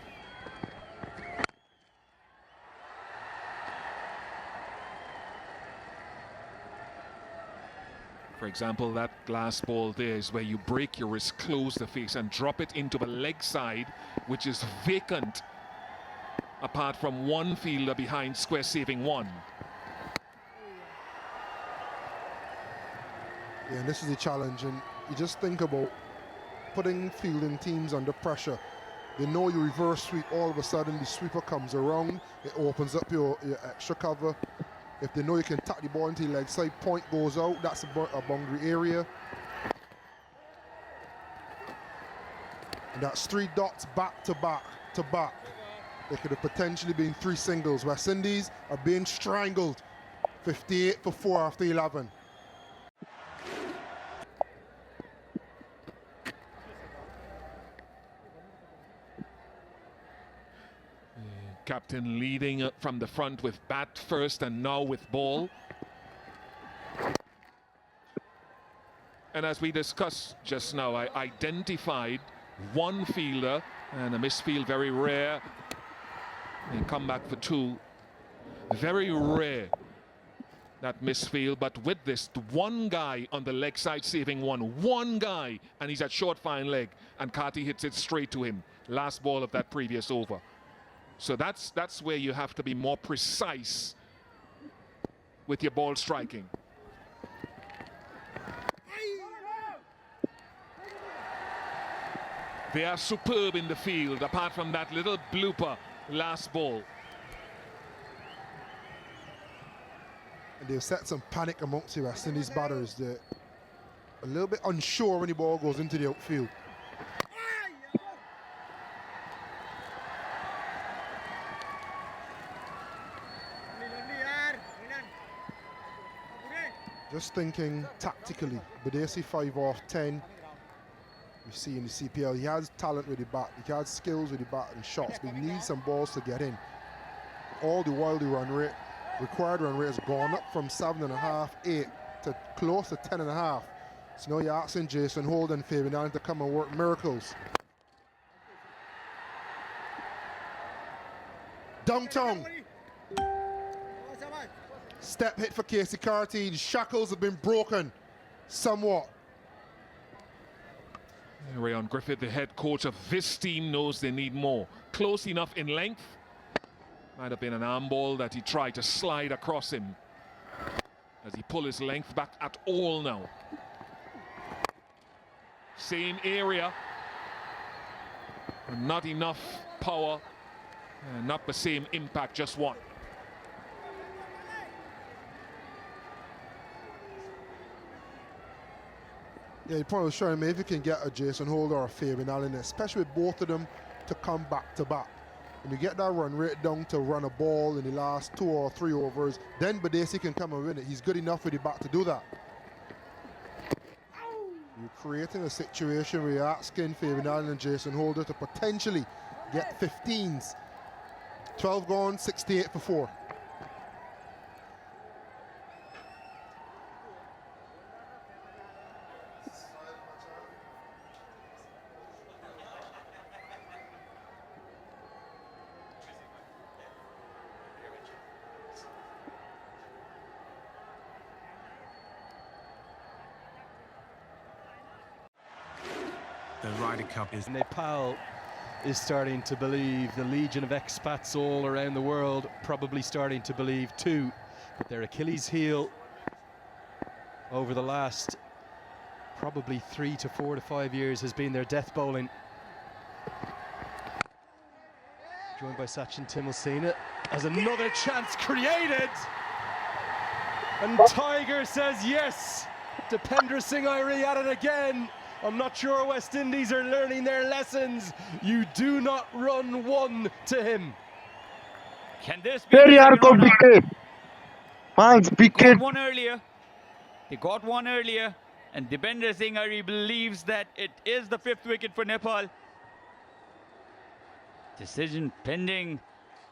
Speaker 2: For example, that last ball there is where you break your wrist, close the face, and drop it into the leg side, which is vacant, apart from one fielder behind square saving one.
Speaker 7: Yeah, and this is the challenge, and you just think about putting fielding teams under pressure. They know you reverse sweep, all of a sudden the sweeper comes around, it opens up your extra cover. If they know you can tap the ball into the leg side, point goes out, that's a boundary area. And that's 3 dots back to back to back. They could have potentially been 3 singles. West Indies are being strangled. 58 for 4 after 11.
Speaker 2: Captain leading from the front with bat first and now with ball. And as we discussed just now, I identified one fielder, and a misfield very rare, and come back for 2. Very rare, that misfield, but with this one guy on the leg side saving one guy, and he's at short fine leg, and Carty hits it straight to him. Last ball of that previous over. So that's where you have to be more precise with your ball striking. They are superb in the field, apart from that little blooper last ball.
Speaker 7: And they've set some panic amongst the West Indies batters. They're a little bit unsure when the ball goes into the outfield. Just thinking tactically, Badesi 5 off 10. You see in the CPL, he has talent with the bat, he has skills with the bat and shots, but he needs some balls to get in. All the while the run rate, required run rate has gone up from 7.5, 8 to close to 10.5. So now you're asking Jason Holder and Fabian Allen to come and work miracles. Downtown. Step hit for Casey Carty. The shackles have been broken somewhat.
Speaker 2: Rayon Griffith, the head coach of this team, knows they need more. Close enough in length. Might have been an arm ball that he tried to slide across him. As he pull his length back at all now. Same area. Not enough power. Not the same impact, just one.
Speaker 7: Yeah, you probably showing me if you can get a Jason Holder or a Fabian Allen, especially with both of them to come back to back. When you get that run rate down to run a ball in the last 2 or 3 overs, then Badesi can come and win it. He's good enough with the bat to do that. You're creating a situation where you're asking Fabian Allen and Jason Holder to potentially get 15s. 12 gone, 68 for 4.
Speaker 9: The Ryder Cup is...
Speaker 3: Nepal is starting to believe, the legion of expats all around the world probably starting to believe too, that their Achilles heel over the last probably 3 to 4 to 5 years has been their death bowling. Joined by Sachin Tendulkar as another chance created, and Tiger says yes. Dipendra Singh Airi at it again. I'm not sure West Indies are learning their lessons. You do not run one to him.
Speaker 10: Can this be the second run out? They got one earlier. They got one earlier. And Dipendra Singh Airi believes that it is the 5th wicket for Nepal. Decision pending.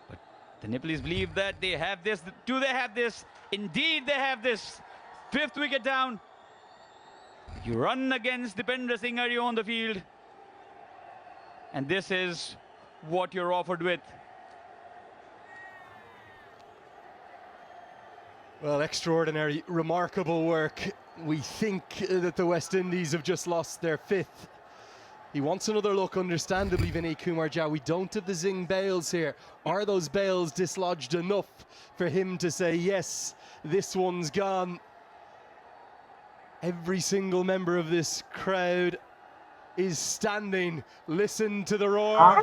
Speaker 10: But the Nepalese believe that they have this. Do they have this? Indeed they have this. 5th wicket down. You run against Dipendra Singh Airi on the field. And this is what you're offered with.
Speaker 3: Well, extraordinary, remarkable work. We think that the West Indies have just lost their 5th. He wants another look, understandably, Vinay Kumar Jha. We don't have the Zing bails here. Are those bails dislodged enough for him to say, yes, this one's gone? Every single member of this crowd is standing. Listen to the roar.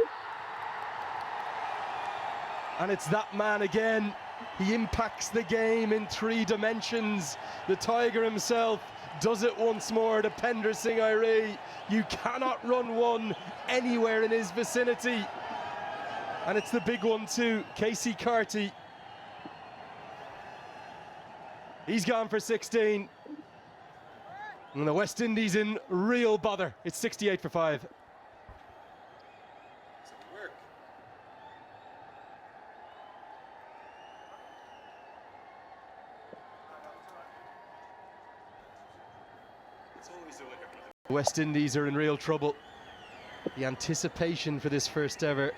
Speaker 3: And it's that man again. He impacts the game in 3 dimensions. The Tiger himself does it once more. Dipendra Singh Airi. You cannot run one anywhere in his vicinity. And it's the big one too. Casey Carty. He's gone for 16. And the West Indies in real bother. It's 68 for 5. The West Indies are in real trouble. The anticipation for this first ever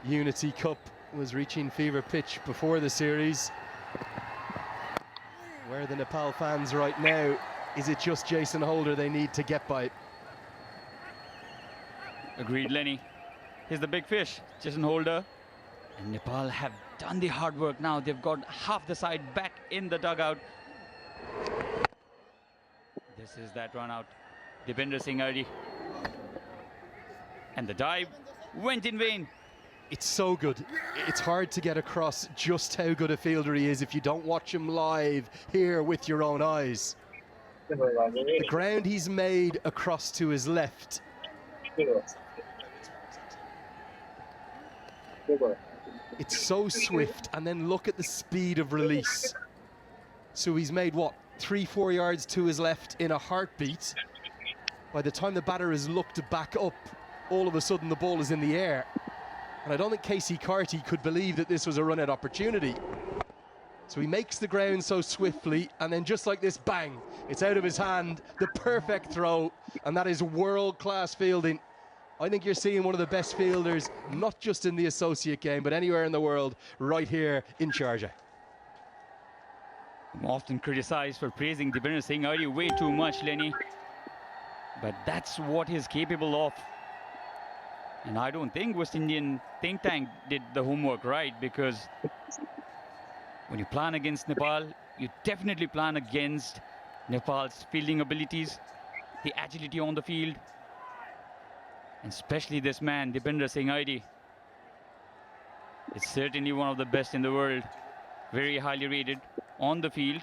Speaker 3: Unity Cup was reaching fever pitch before the series. Where are the Nepal fans right now? Is it just Jason Holder they need to get by?
Speaker 10: Agreed, Lenny. Here's the big fish, Jason Holder. And Nepal have done the hard work now. They've got half the side back in the dugout. This is that run out. Dipendra Singh Airi. And the dive went in vain.
Speaker 3: It's so good. It's hard to get across just how good a fielder he is if you don't watch him live here with your own eyes. The ground he's made across to his left. It's so swift, and then look at the speed of release. So he's made, what, 3-4 yards to his left in a heartbeat. By the time the batter has looked back up, all of a sudden the ball is in the air. And I don't think Casey Carty could believe that this was a run-out opportunity. So he makes the ground so swiftly, and then just like this, bang, it's out of his hand, the perfect throw, and that is world-class fielding. I think you're seeing one of the best fielders, not just in the associate game, but anywhere in the world, right here in Sharjah.
Speaker 10: I'm often criticized for praising Dipender Singh Aidi way too much, Lenny. But that's what he's capable of. And I don't think West Indian think tank did the homework right, because when you plan against Nepal, you definitely plan against Nepal's fielding abilities, the agility on the field, and especially this man, Dipender Singh Aidi. Is certainly one of the best in the world, very highly rated on the field.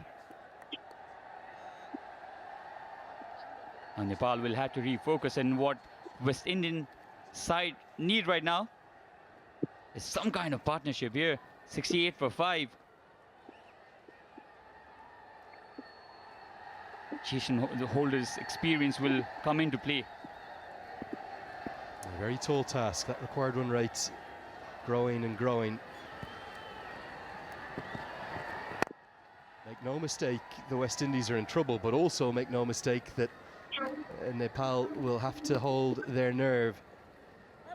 Speaker 10: And Nepal will have to refocus, and what West Indian side need right now is some kind of partnership here. 68 for 5. Position holders' experience will come into play.
Speaker 3: A very tall task. That required run rate growing and growing. Make no mistake, the West Indies are in trouble, but also make no mistake that Nepal will have to hold their nerve.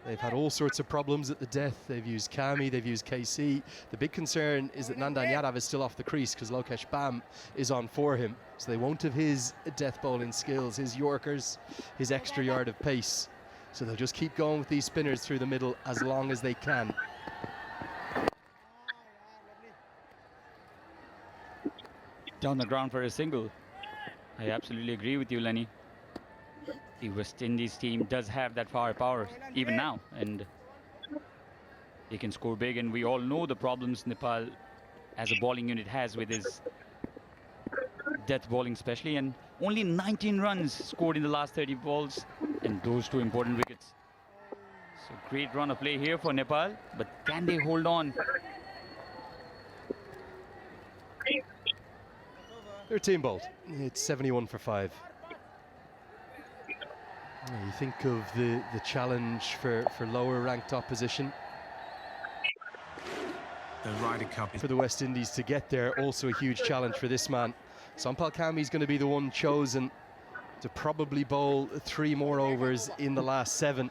Speaker 3: They've had all sorts of problems at the death. They've used Kami, they've used KC. The big concern is that Nandan Yadav is still off the crease because Lokesh Bam is on for him. So they won't have his death bowling skills, his Yorkers, his extra yard of pace. So they'll just keep going with these spinners through the middle as long as they can.
Speaker 10: Down the ground for a single. I absolutely agree with you, Lenny. The West Indies team does have that firepower even now, and they can score big, and we all know the problems Nepal as a bowling unit has with his death bowling especially, and only 19 runs scored in the last 30 balls, and those 2 important wickets. So great run of play here for Nepal, but can they hold on?
Speaker 3: They're team bowled. It's 71 for 5. You think of the challenge for lower ranked opposition.
Speaker 9: The Ryder Cup
Speaker 3: For the West Indies to get there, also a huge challenge for this man. Sampal Kami is going to be the one chosen to probably bowl 3 more overs in the last 7.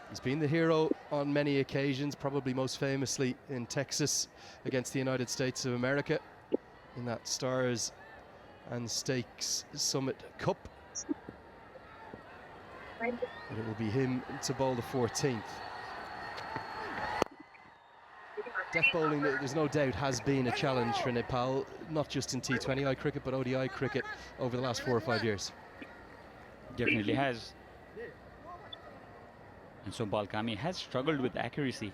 Speaker 3: He's been the hero on many occasions, probably most famously in Texas against the United States of America in that Stars and Stakes Summit Cup. And it will be him to bowl the 14th. Death bowling, there's no doubt, has been a challenge for Nepal, not just in T20I cricket, but ODI cricket over the last 4 or 5 years.
Speaker 10: Definitely has. And Sampal Kami has struggled with accuracy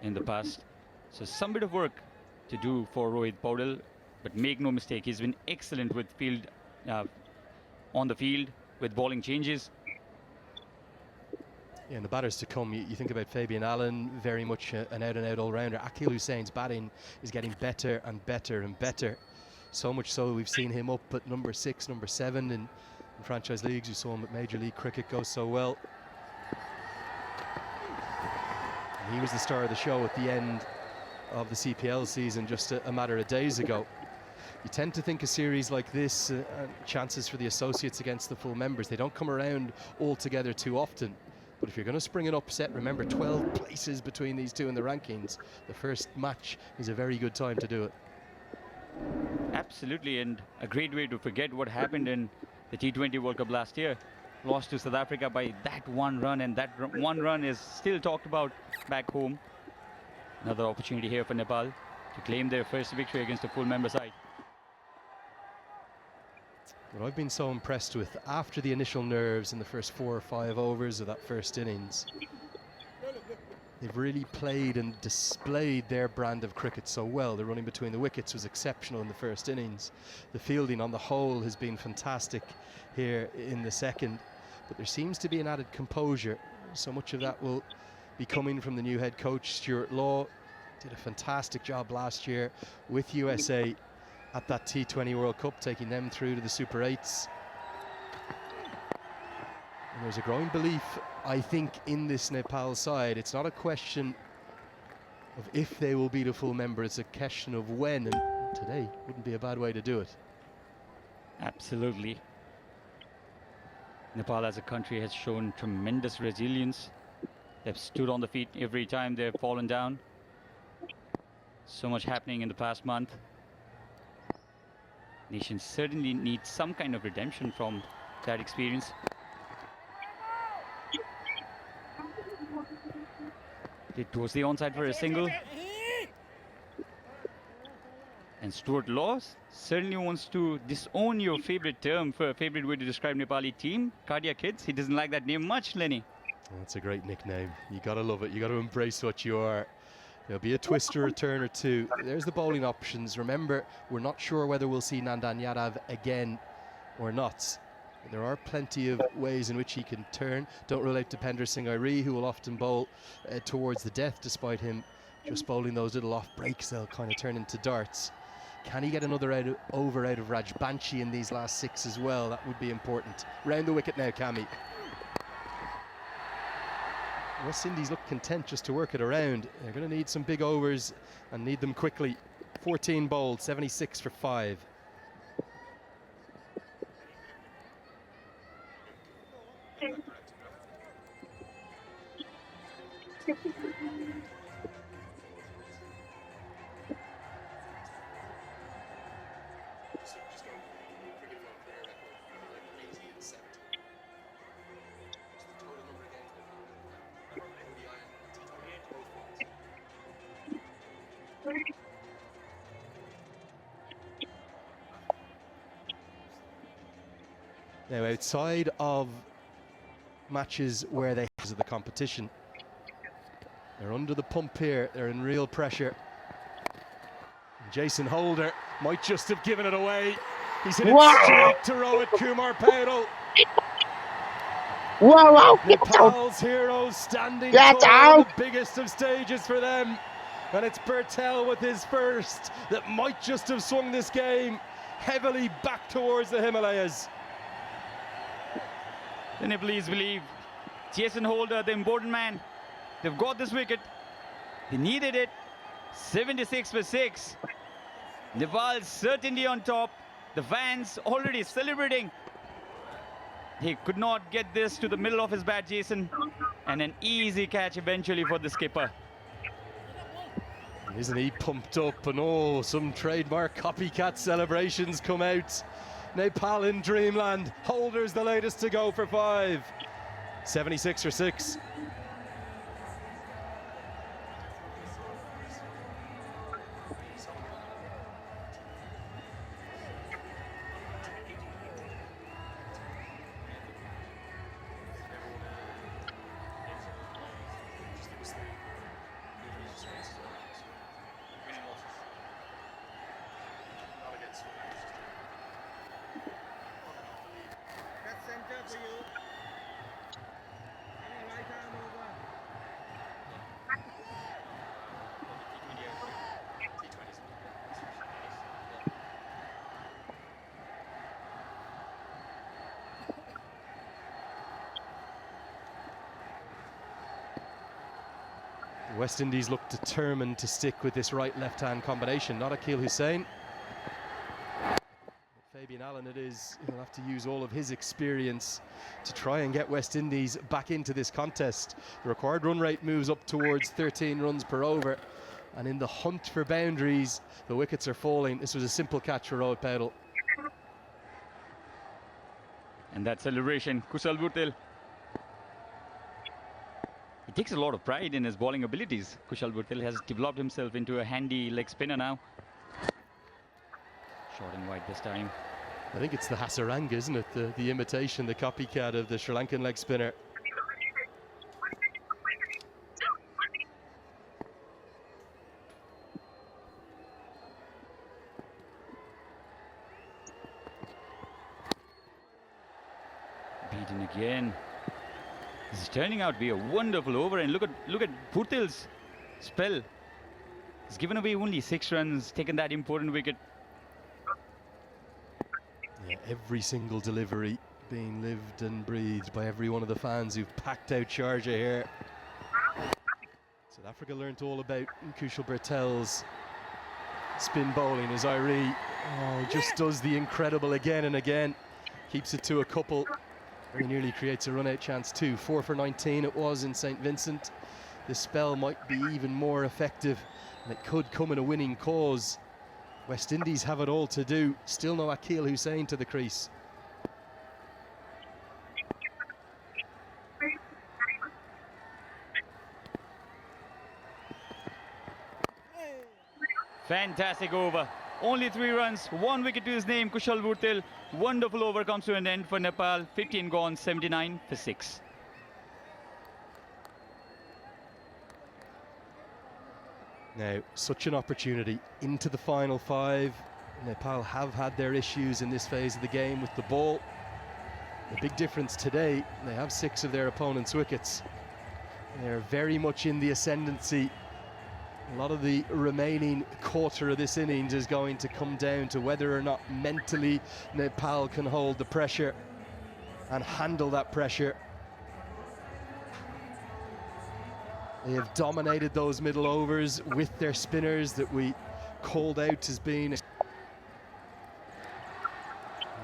Speaker 10: in the past. So some bit of work to do for Rohit Paudel, but make no mistake, he's been excellent with field, on the field, with bowling changes.
Speaker 3: Yeah, and the batters to come, you think about Fabian Allen, very much an out-and-out all-rounder. Akil Hussein's batting is getting better and better and better. So much so we've seen him up at number 6, number 7 in franchise leagues. You saw him at Major League Cricket go so well. And he was the star of the show at the end of the CPL season just a matter of days ago. You tend to think a series like this, chances for the associates against the full members, they don't come around altogether too often. But if you're going to spring an upset, remember 12 places between these two in the rankings. The first match is a very good time to do it.
Speaker 10: Absolutely, and a great way to forget what happened in the T20 World Cup last year. Lost to South Africa by that 1 run, and that 1 run is still talked about back home. Another opportunity here for Nepal to claim their first victory against a full member side.
Speaker 3: What I've been so impressed with after the initial nerves in the first 4 or 5 overs of that first innings, they've really played and displayed their brand of cricket so well. The running between the wickets was exceptional in the first innings. The fielding on the whole has been fantastic here in the second. But there seems to be an added composure. So much of that will be coming from the new head coach, Stuart Law. did a fantastic job last year with USA at that T20 World Cup, taking them through to the Super 8s. And there's a growing belief, I think, in this Nepal side. It's not a question of if they will be the full member, it's a question of when, and today wouldn't be a bad way to do it.
Speaker 10: Absolutely. Nepal as a country has shown tremendous resilience. They've stood on the feet every time they've fallen down. So much happening in the past month. Nation certainly needs some kind of redemption from that experience. It was the onside for a single. And Stuart Laws certainly wants to disown your favorite term for a favorite way to describe Nepali team, Cardia Kids. He doesn't like that name much, Lenny.
Speaker 3: That's a great nickname. You gotta love it. You gotta embrace what you are. There'll be a twister return or two. There's the bowling options. Remember, we're not sure whether we'll see Nandan Yadav again or not. There are plenty of ways in which he can turn. Don't rule out Dipender Singh Airi, who will often bowl towards the death, despite him just bowling those little off breaks. They'll kind of turn into darts. Can he get another over out of Rajbanshi in these last 6 as well? That would be important. Round the wicket now, Cammy. West Indies look content just to work it around. They're going to need some big overs and need them quickly. 14 bowled, 76 for 5. Now, outside of matches where they have the competition, they're under the pump here. They're in real pressure. Jason Holder might just have given it away. He's hit it straight to Rohit Kumar Patel.
Speaker 5: Wow!
Speaker 3: Nepal's heroes standing tall, the biggest of stages for them. And it's Patel with his first that might just have swung this game heavily back towards the Himalayas.
Speaker 10: The Nepalese believe Jason Holder, the important man. They've got this wicket. They needed it. 76 for 6. Nepal certainly on top. The fans already celebrating. He could not get this to the middle of his bat, Jason. And an easy catch eventually for the skipper.
Speaker 3: Isn't he pumped up? And oh, some trademark copycat celebrations come out. Nepal in dreamland. Holder's the latest to go for 5. 76 for 6. West Indies look determined to stick with this right-left-hand combination. Not Akil Hussain. Fabian Allen it is. He'll have to use all of his experience to try and get West Indies back into this contest. The required run rate moves up towards 13 runs per over. And in the hunt for boundaries, the wickets are falling. This was a simple catch for Rohit Patel.
Speaker 10: And that celebration, Kushal Bhutel. He takes a lot of pride in his bowling abilities. Kushal Bhutel has developed himself into a handy leg spinner now. Short and wide this time.
Speaker 3: I think it's the Hasaranga, isn't it? The imitation, the copycat of the Sri Lankan leg spinner.
Speaker 10: Beaten again. This is turning out to be a wonderful over, and look at Bhutel's spell. He's given away only 6 runs, taken that important wicket.
Speaker 3: Yeah, every single delivery being lived and breathed by every one of the fans who've packed out Sharjah here. South Africa learnt all about Kushal Bertel's spin bowling as Irie just does the incredible again and again. Keeps it to a couple. Very nearly creates a run-out chance too. 4 for 19 it was in St. Vincent. This spell might be even more effective and it could come in a winning cause. West Indies have it all to do. Still no Akil Hussain to the crease.
Speaker 10: Fantastic over. Only 3 runs, 1 wicket to his name. Kushal Bertel. Wonderful over comes to an end for Nepal. 15 gone, 79 for 6.
Speaker 3: Now, such an opportunity into the final 5. Nepal have had their issues in this phase of the game with the ball. The big difference today, they have 6 of their opponent's wickets. They're very much in the ascendancy. A lot of the remaining quarter of this innings is going to come down to whether or not mentally Nepal can hold the pressure and handle that pressure. They have dominated those middle overs with their spinners that we called out as being...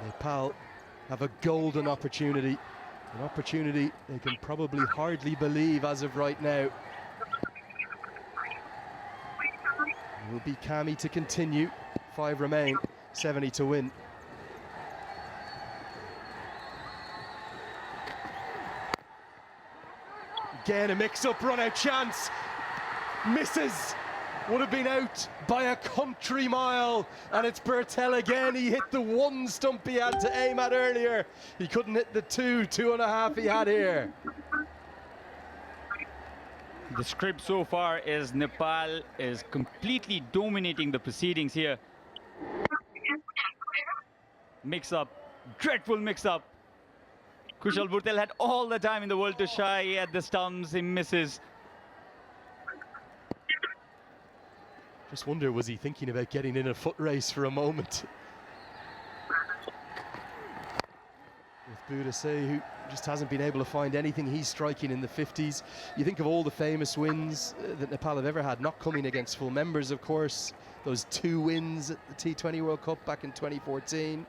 Speaker 3: Nepal have a golden opportunity, an opportunity they can probably hardly believe as of right now. It will be Kami to continue. 5 remain, 70 to win. Again, a mix-up run-out chance. Misses. Would have been out by a country mile. And it's Bertel again. He hit the 1 stump he had to aim at earlier. He couldn't hit the 2.5 he had here.
Speaker 10: The script so far is Nepal is completely dominating the proceedings here. Mix-up, dreadful mix-up. Kushal Bertel had all the time in the world to shy at the stumps. He misses.
Speaker 3: Just wonder, was he thinking about getting in a foot race for a moment? With Budasay, who just hasn't been able to find anything. He's striking in the 50s. You think of all the famous wins that Nepal have ever had, not coming against full members, of course. Those 2 wins at the T20 World Cup back in 2014.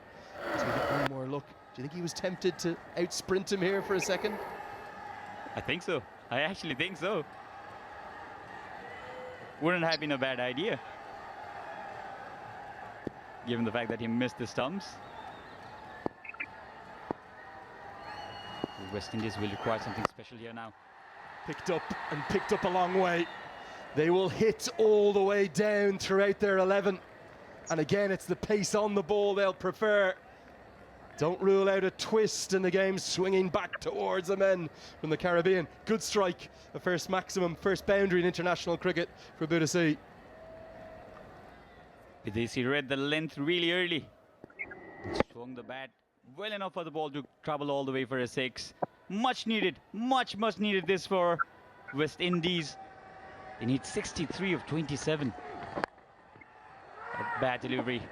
Speaker 3: As we get one more look, do you think he was tempted to out-sprint him here for a second?
Speaker 10: I think so. I actually think so. Wouldn't have been a bad idea, given the fact that he missed the stumps. West Indies will require something special here now.
Speaker 3: Picked up a long way. They will hit all the way down throughout their 11. And again, it's the pace on the ball they'll prefer. Don't rule out a twist in the game, swinging back towards the men from the Caribbean. Good strike, the first maximum, first boundary in international cricket for Budasay.
Speaker 10: Videsi read the length really early. Swung the bat well enough for the ball to travel all the way for a 6. Much needed, much needed this for West Indies. They need 63 of 27. A bad delivery.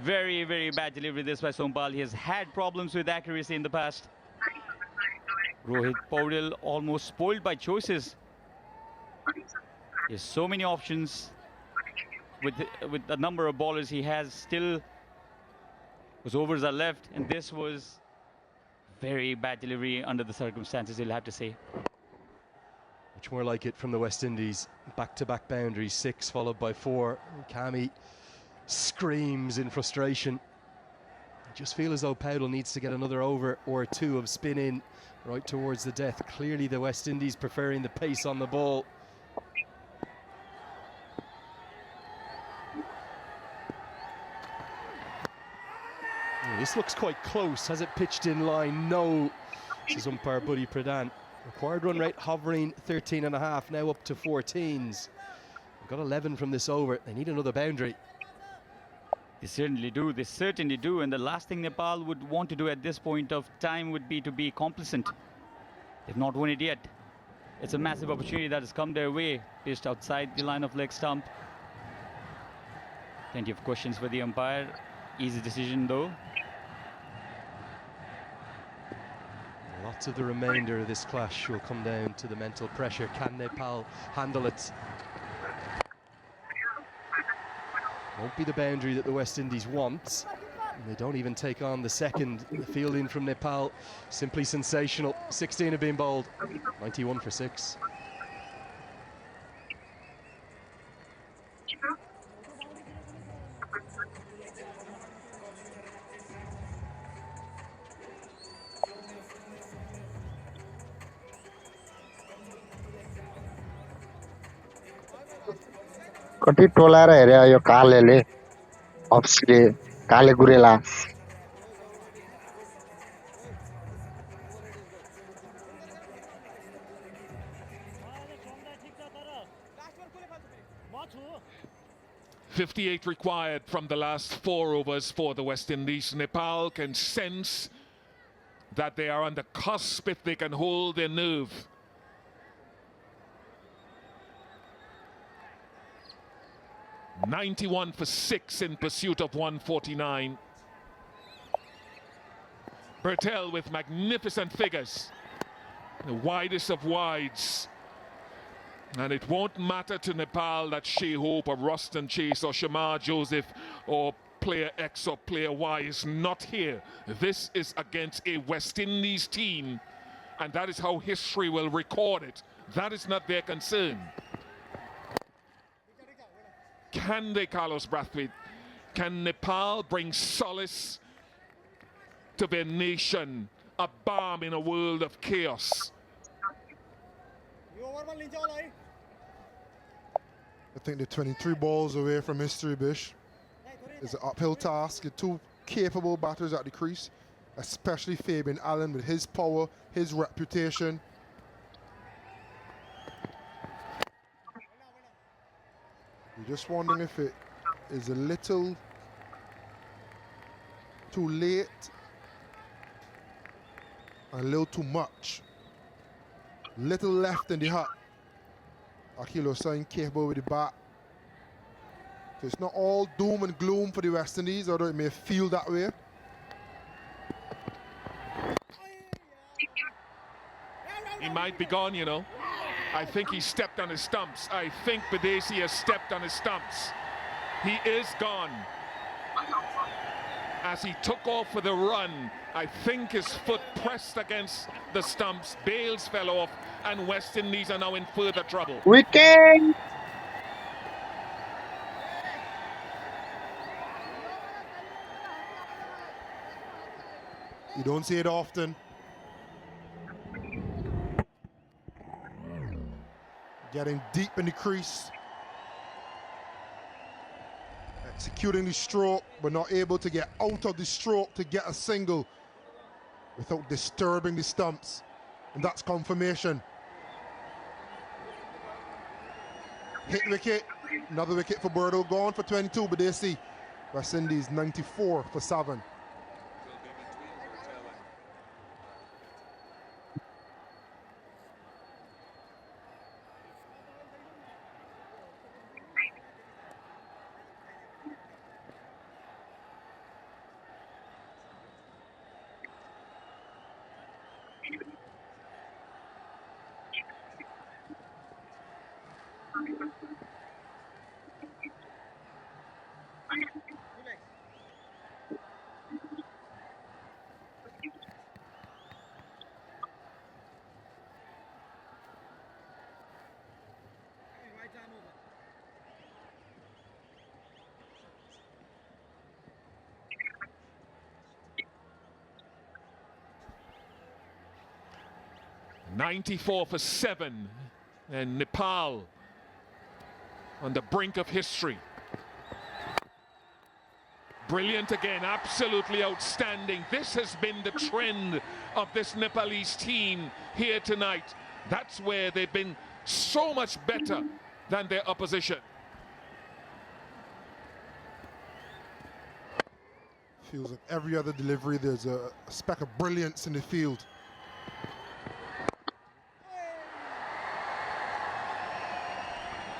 Speaker 10: Very, very bad delivery this by Sompal. He has had problems with accuracy in the past. Rohit Paudel almost spoiled by choices. He has so many options. With the number of bowlers he has, still his overs are left, and this was very bad delivery under the circumstances, you'll have to say.
Speaker 3: Much more like it from the West Indies. Back-to-back boundaries, 6 followed by 4. Kami screams in frustration. I just feel as though Powell needs to get another over or 2 of spin in right towards the death. Clearly the West Indies preferring the pace on the ball. Oh, this looks quite close. Has it pitched in line? No. This is umpire Buddy Pradhan. Required run rate hovering 13.5, now up to 14s. We've got 11 from this over. They need another boundary.
Speaker 10: They certainly do. They certainly do. And the last thing Nepal would want to do at this point of time would be to be complacent. They've not won it yet. It's a massive opportunity that has come their way, pitched outside the line of leg stump. Plenty of questions for the umpire. Easy decision though.
Speaker 3: Lots of the remainder of this clash will come down to the mental pressure. Can Nepal handle it? Won't be the boundary that the West Indies want. And they don't even take on the second. The fielding from Nepal, simply sensational. 16 have been bowled, 91 for 6.
Speaker 5: कति टोलाएर हेरे यो कालेले अप्सीले काले Gurela
Speaker 2: 58 required from the last 4 overs for the West Indies. Nepal can sense that they are on the cusp if they can hold their nerve. .91 for 6 in pursuit of 149. Bertel with magnificent figures. The widest of wides. And it won't matter to Nepal that Shea Hope or Ruston Chase or Shamar Joseph or player X or player Y is not here. This is against a West Indies team, and that is how history will record it. That is not their concern. Can they, Carlos Brathwaite? Can Nepal bring solace to their nation, a balm in a world of chaos?
Speaker 7: I think they're 23 balls away from history, Bish. It's an uphill task. You're two capable batters at the crease, especially Fabian Allen with his power, his reputation. You're just wondering if it is a little too late and a little too much. Little left in the hut. Akil Hussain capable with the bat. So it's not all doom and gloom for the West Indies, although it may feel that way.
Speaker 2: He might be gone, you know. I think he stepped on his stumps. I think Badesi has stepped on his stumps. He is gone. As he took off for the run, I think his foot pressed against the stumps. Bales fell off, and West Indies are now in further trouble.
Speaker 5: Wicket!
Speaker 7: You don't see it often. Getting deep in the crease. Executing the stroke, but not able to get out of the stroke to get a single without disturbing the stumps. And that's confirmation. Hit wicket, another wicket for Birdo, gone for 22, but they see West Indies 94 for 7.
Speaker 8: Right time over.
Speaker 2: .94 for 7, and Nepal on the brink of history. Brilliant again, absolutely outstanding. This has been the trend of this Nepalese team here tonight. That's where they've been so much better than their opposition.
Speaker 7: Feels like every other delivery there's a speck of brilliance in the field.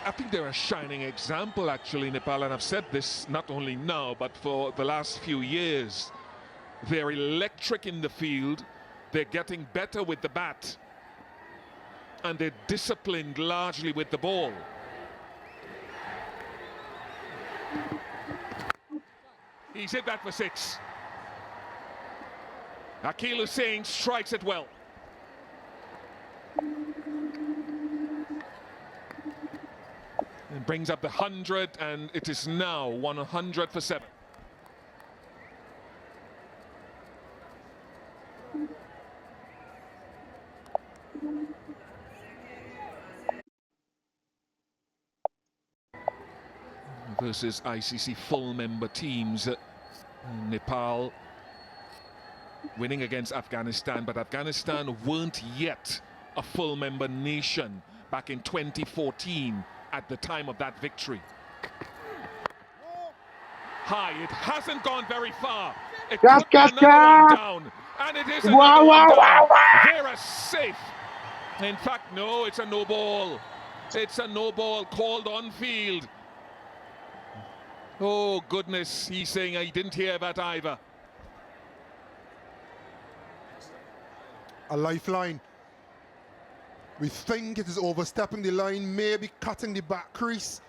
Speaker 2: I think they're a shining example, actually, Nepal, and I've said this not only now, but for the last few years. They're electric in the field, they're getting better with the bat, and they're disciplined largely with the ball. He's hit that for 6. Akil Hussain strikes it well. And brings up the 100, and it is now 100 for 7. Versus ICC full member teams. Nepal winning against Afghanistan, but Afghanistan weren't yet a full member nation back in 2014 at the time of that victory. High, it hasn't gone very far. It could be another one down, and it is another one down. They're safe. In fact, no, it's a no ball. It's a no ball called on field. Oh goodness, he's saying he didn't hear that either.
Speaker 7: A lifeline. We think it is overstepping the line, maybe cutting the back crease.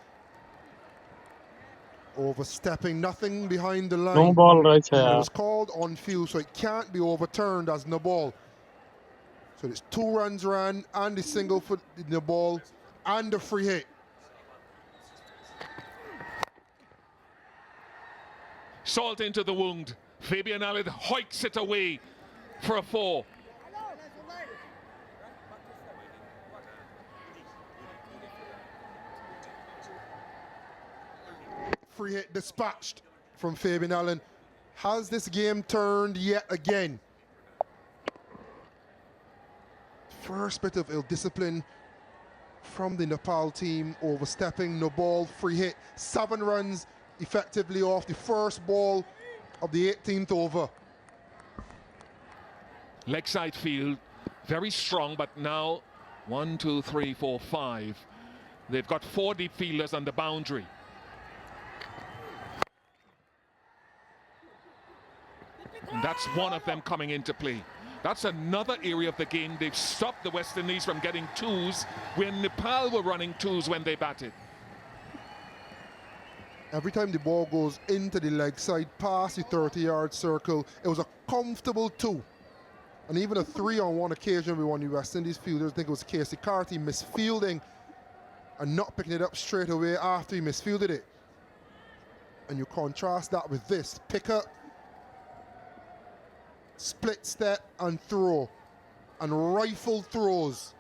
Speaker 7: Overstepping, nothing behind the line.
Speaker 5: No ball right
Speaker 7: And it
Speaker 5: here.
Speaker 7: was called on field, so it can't be overturned as no ball. So it's 2 runs ran and the single for the ball and the free hit.
Speaker 2: Salt into the wound. Fabian Allen hoiks it away for a 4.
Speaker 7: Free hit dispatched from Fabian Allen. Has this game turned yet again? First bit of ill discipline from the Nepal team, overstepping, no ball, free hit, 7 runs effectively off the first ball of the 18th over.
Speaker 2: Leg side field, very strong, but now 1, 2, 3, 4, 5. They've got 4 deep fielders on the boundary. And that's one of them coming into play. That's another area of the game. They've stopped the West Indies from getting 2s when Nepal were running 2s when they batted.
Speaker 7: Every time the ball goes into the leg side past the 30-yard circle, it was a comfortable 2. And even a 3 on one occasion with one of the West Indies fielders, I think it was Casey Carty, misfielding and not picking it up straight away after he misfielded it. And you contrast that with this. Pick up, split step and throw, and rifle throws.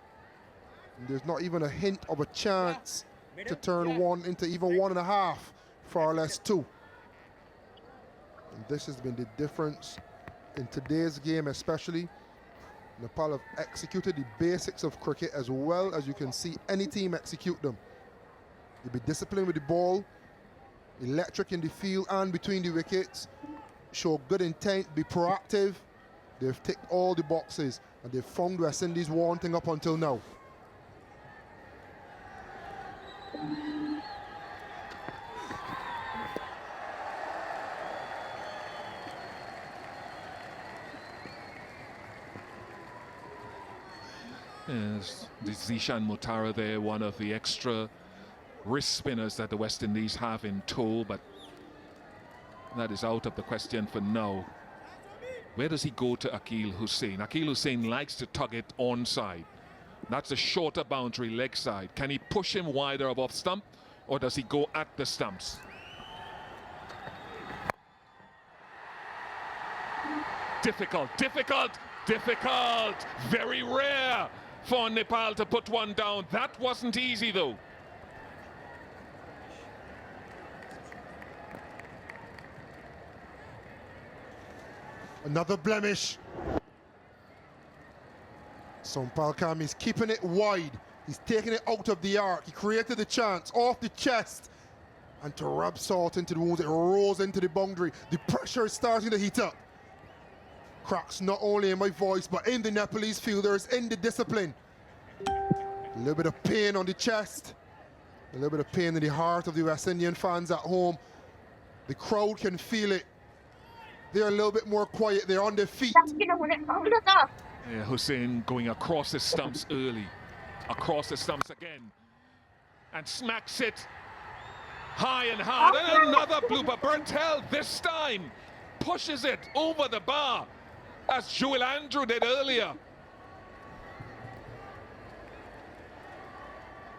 Speaker 7: And there's not even a hint of a chance to turn 1 into even 1.5, far less 2. And this has been the difference in today's game, especially. Nepal have executed the basics of cricket as well as you can see any team execute them. They'll be disciplined with the ball, electric in the field and between the wickets, show good intent, be proactive. They've ticked all the boxes and they've found West Indies wanting up until now.
Speaker 2: Yes, the Zishan Mutara there, one of the extra wrist spinners that the West Indies have in tow, but that is out of the question for now. Where does he go to Akil Hussain? Akil Hussain likes to tug it onside. That's a shorter boundary leg side. Can he push him wider above stump, or does he go at the stumps? Difficult, difficult, difficult. Very rare for Nepal to put one down. That wasn't easy though.
Speaker 7: Another blemish. Sompal Kam is keeping it wide. He's taking it out of the arc. He created the chance off the chest. And to rub salt into the wounds, it rolls into the boundary. The pressure is starting to heat up. Cracks not only in my voice, but in the Nepalese fielders, in the discipline. A little bit of pain on the chest. A little bit of pain in the heart of the West Indian fans at home. The crowd can feel it. They're a little bit more quiet. They're on their feet.
Speaker 2: Yeah, Hussein going across the stumps early. Across the stumps again. And smacks it high and hard. And another blooper. Bertel this time pushes it over the bar, as Joel Andrew did earlier.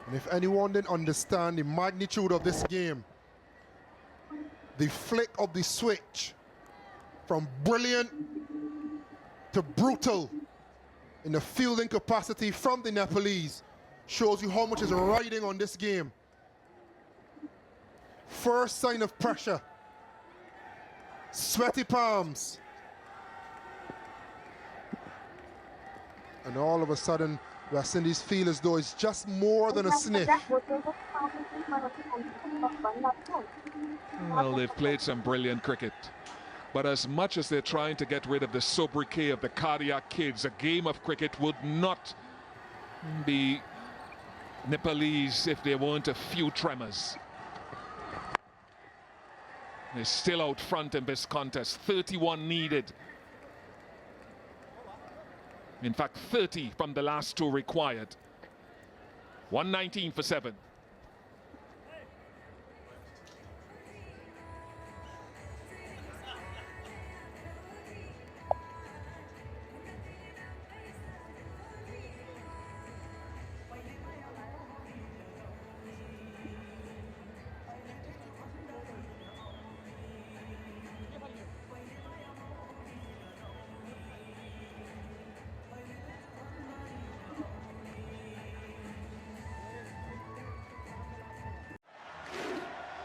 Speaker 7: And if anyone didn't understand the magnitude of this game, the flick of the switch from brilliant to brutal in the fielding capacity from the Nepalese shows you how much is riding on this game. First sign of pressure. Sweaty palms. And all of a sudden, West Indies feel as though it's just more than a sniff.
Speaker 2: Well, they've played some brilliant cricket. But as much as they're trying to get rid of the sobriquet of the cardiac kids, a game of cricket would not be Nepalese if there weren't a few tremors. They're still out front in this contest. 31 needed. In fact, 30 from the last two required. 119 for 7.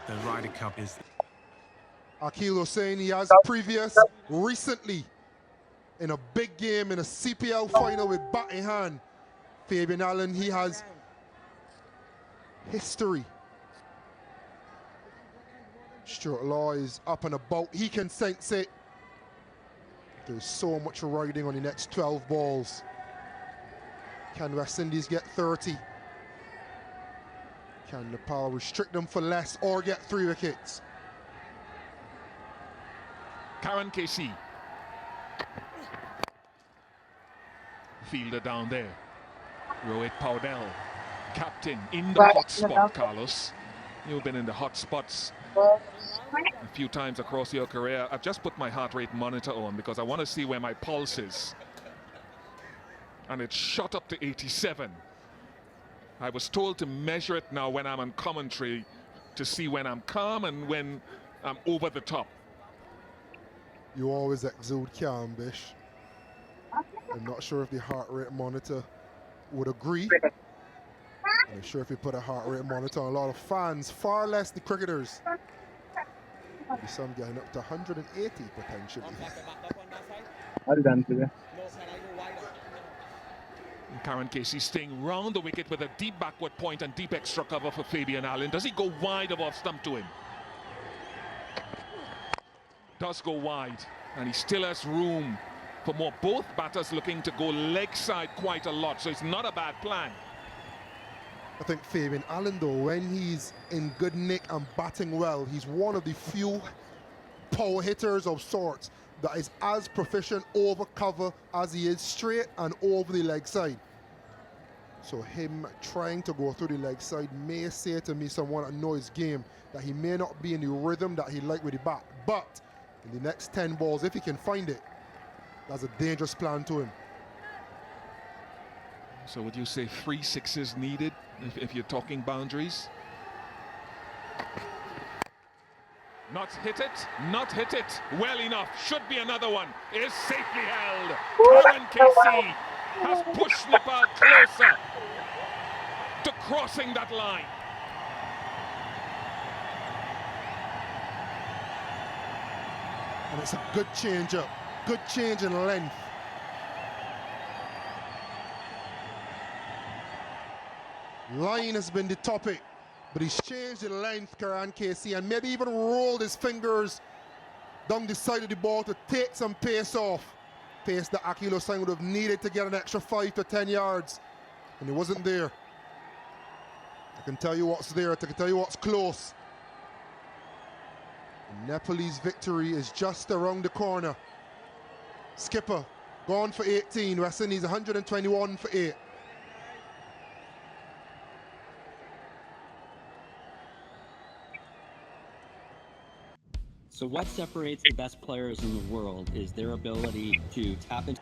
Speaker 9: The Ryder Cup is...
Speaker 7: Akil Hussain, he has recently in a big game in a CPL final with bat in hand. Fabian Allen, he has history. Stuart Law is up and about. He can sense it. There's so much riding on the next 12 balls. Can West Indies get 30? Can Nepal restrict them for less or get 3 wickets?
Speaker 2: Karan KC. Fielder down there. Rohit Paudel, captain in the hot spot, Carlos. You've been in the hot spots a few times across your career. I've just put my heart rate monitor on because I want to see where my pulse is. And it shot up to 87. I was told to measure it now when I'm on commentary to see when I'm calm and when I'm over the top.
Speaker 7: You always exude calm, Bish. I'm not sure if the heart rate monitor would agree. I'm sure if you put a heart rate monitor on a lot of fans, far less the cricketers. Maybe some getting up to 180 potentially.
Speaker 5: Well done, Peter.
Speaker 2: Karan Casey staying round the wicket with a deep backward point and deep extra cover for Fabian Allen. Does he go wide of off stump to him? Does go wide, and he still has room for more. Both batters looking to go leg side quite a lot, so it's not a bad plan.
Speaker 7: I think Fabian Allen, though, when he's in good nick and batting well, he's one of the few power hitters of sorts that is as proficient over cover as he is straight and over the leg side. So him trying to go through the leg side may say to me, someone that knows his game, that he may not be in the rhythm that he liked with the bat. But in the next 10 balls, if he can find it, that's a dangerous plan to him.
Speaker 2: So would you say 3 sixes needed if you're talking boundaries? Not hit it, not hit it. Well enough, should be another one. Is safely held. Karan KC has pushed Nepal closer to crossing that line.
Speaker 7: And it's a good change up, good change in length. Line has been the topic, but he's changed the length, Karan KC, and maybe even rolled his fingers down the side of the ball to take some pace off. Pace that Akil Hussain would have needed to get an extra 5 to 10 yards, and it wasn't there. I can tell you what's there, I can tell you what's close. Nepalese victory is just around the corner. Skipper gone for 18. West Indies 121 for 8.
Speaker 6: So what separates the best players in the world is their ability to tap into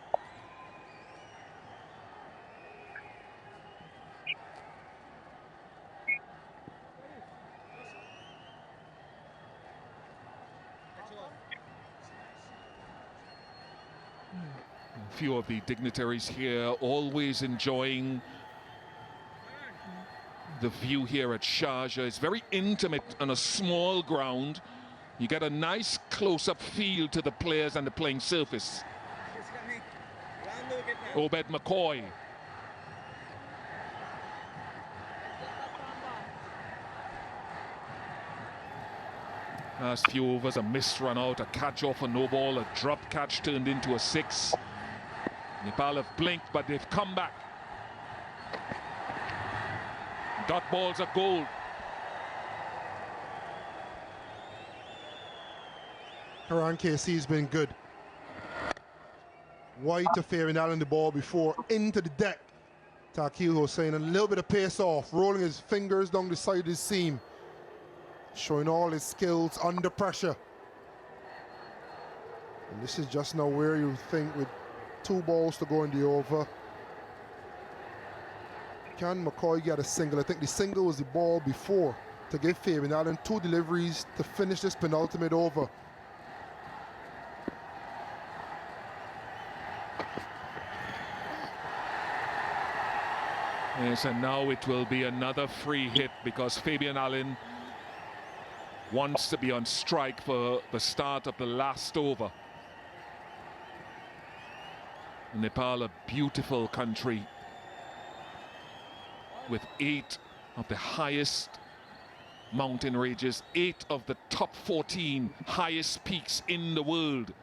Speaker 2: A few of the dignitaries here always enjoying the view here at Sharjah. It's very intimate on a small ground. You get a nice close-up feel to the players and the playing surface. Obed McCoy. Last few overs, a missed run out, a catch off a no ball, a drop catch turned into a 6. Nepal have blinked, but they've come back. Dot balls are gold.
Speaker 7: Karan KC's been good. Wide to Fabian Allen the ball before, into the deck. Takil Hossain, a little bit of pace off, rolling his fingers down the side of his seam. Showing all his skills under pressure. And this is just now where you think with 2 balls to go in the over. Can McCoy get a single? I think the single was the ball before to give Fabian Allen 2 deliveries to finish this penultimate over.
Speaker 2: Yes, and now it will be another free hit because Fabian Allen wants to be on strike for the start of the last over. Nepal, a beautiful country with 8 of the highest mountain ranges, 8 of the top 14 highest peaks in the world.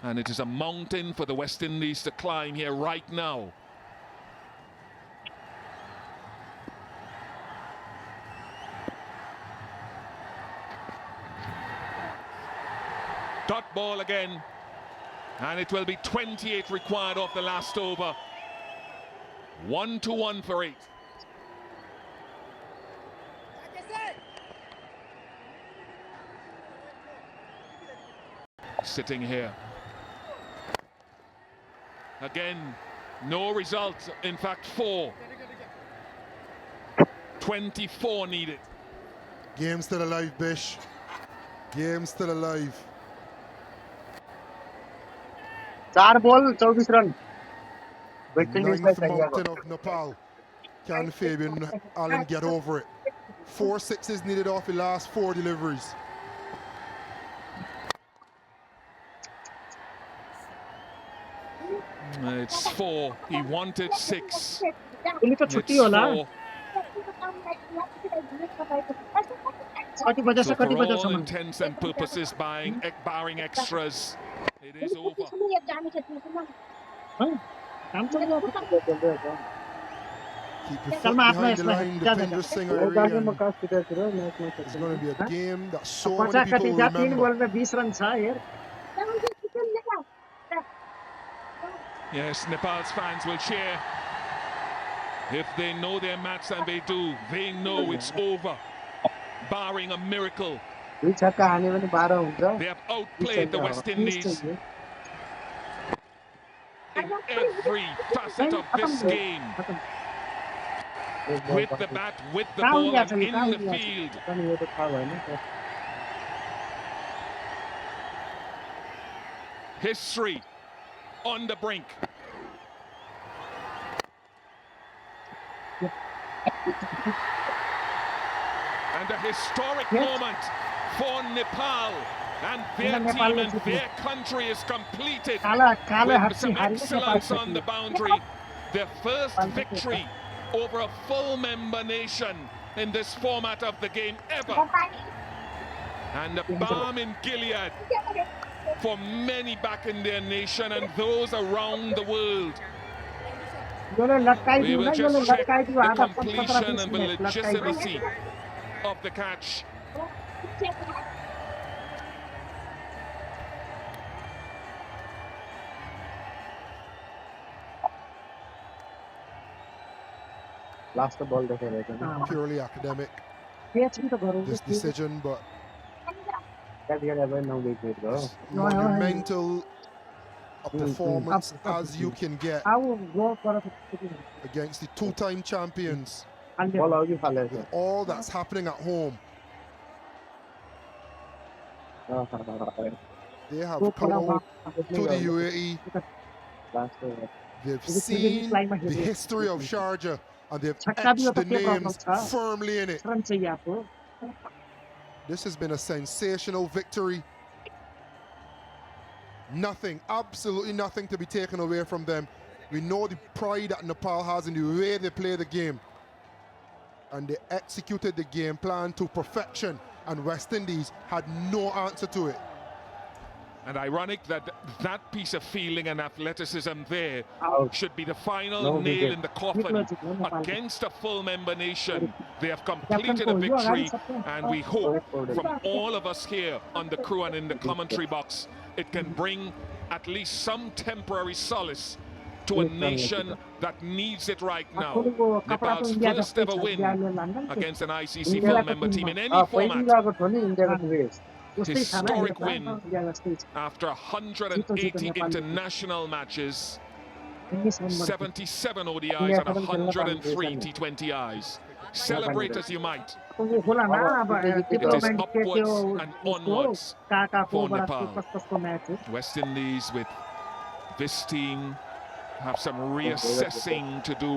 Speaker 2: And it is a mountain for the West Indies to climb here right now. Dot ball again, and it will be 28 required off the last over. 1-1 for 8. Sitting here. Again, no result. In fact, 4. 24 needed.
Speaker 7: Game still alive, Bish. Game still alive.
Speaker 5: 4 ball, 24 run.
Speaker 7: Ninth mountain of Nepal. Can Fabian Allen get over it? 4 sixes needed off the last 4 deliveries.
Speaker 2: It's 4. He wanted 6.
Speaker 8: It's
Speaker 2: It's 4. So for all intents and purposes, barring extras, it is over.
Speaker 7: Keep your foot behind the line, Dipendra Singh Airy, and it's going to be a game that so many people will remember.
Speaker 2: Yes, Nepal's fans will cheer. If they know their match, and they do, they know it's over, barring a miracle. They have outplayed the West Indies in every facet of this game. With the bat, with the ball, and in the field. History on the brink. And a historic moment for Nepal, and their team and their country is completed with some excellence on the boundary. Their first victory over a full member nation in this format of the game ever. And a balm in Gilead for many back in their nation and those around the world. We will just check the completion and the legitimacy of the catch.
Speaker 5: Last ball
Speaker 7: Purely academic, this decision, but as monumental a performance as you can get against the two-time champions with all that's happening at home. They have come out to the UAE, they've seen the history of Sharjah, and they've etched the names firmly in it. This has been a sensational victory. Nothing, absolutely nothing to be taken away from them. We know the pride that Nepal has in the way they play the game. And they executed the game plan to perfection, and West Indies had no answer to it.
Speaker 2: And ironic that that piece of feeling and athleticism there should be the final nail in the coffin against a full member nation. They have completed a victory, and we hope from all of us here on the crew and in the commentary box, it can bring at least some temporary solace to a nation that needs it right now. Nepal's first ever win against an ICC full member team in any format. Historic win after 180 international matches, 77 ODIs and 103 T20Is. Celebrate as you might. It is upwards and onwards for Nepal. West Indies with this team have some reassessing to do.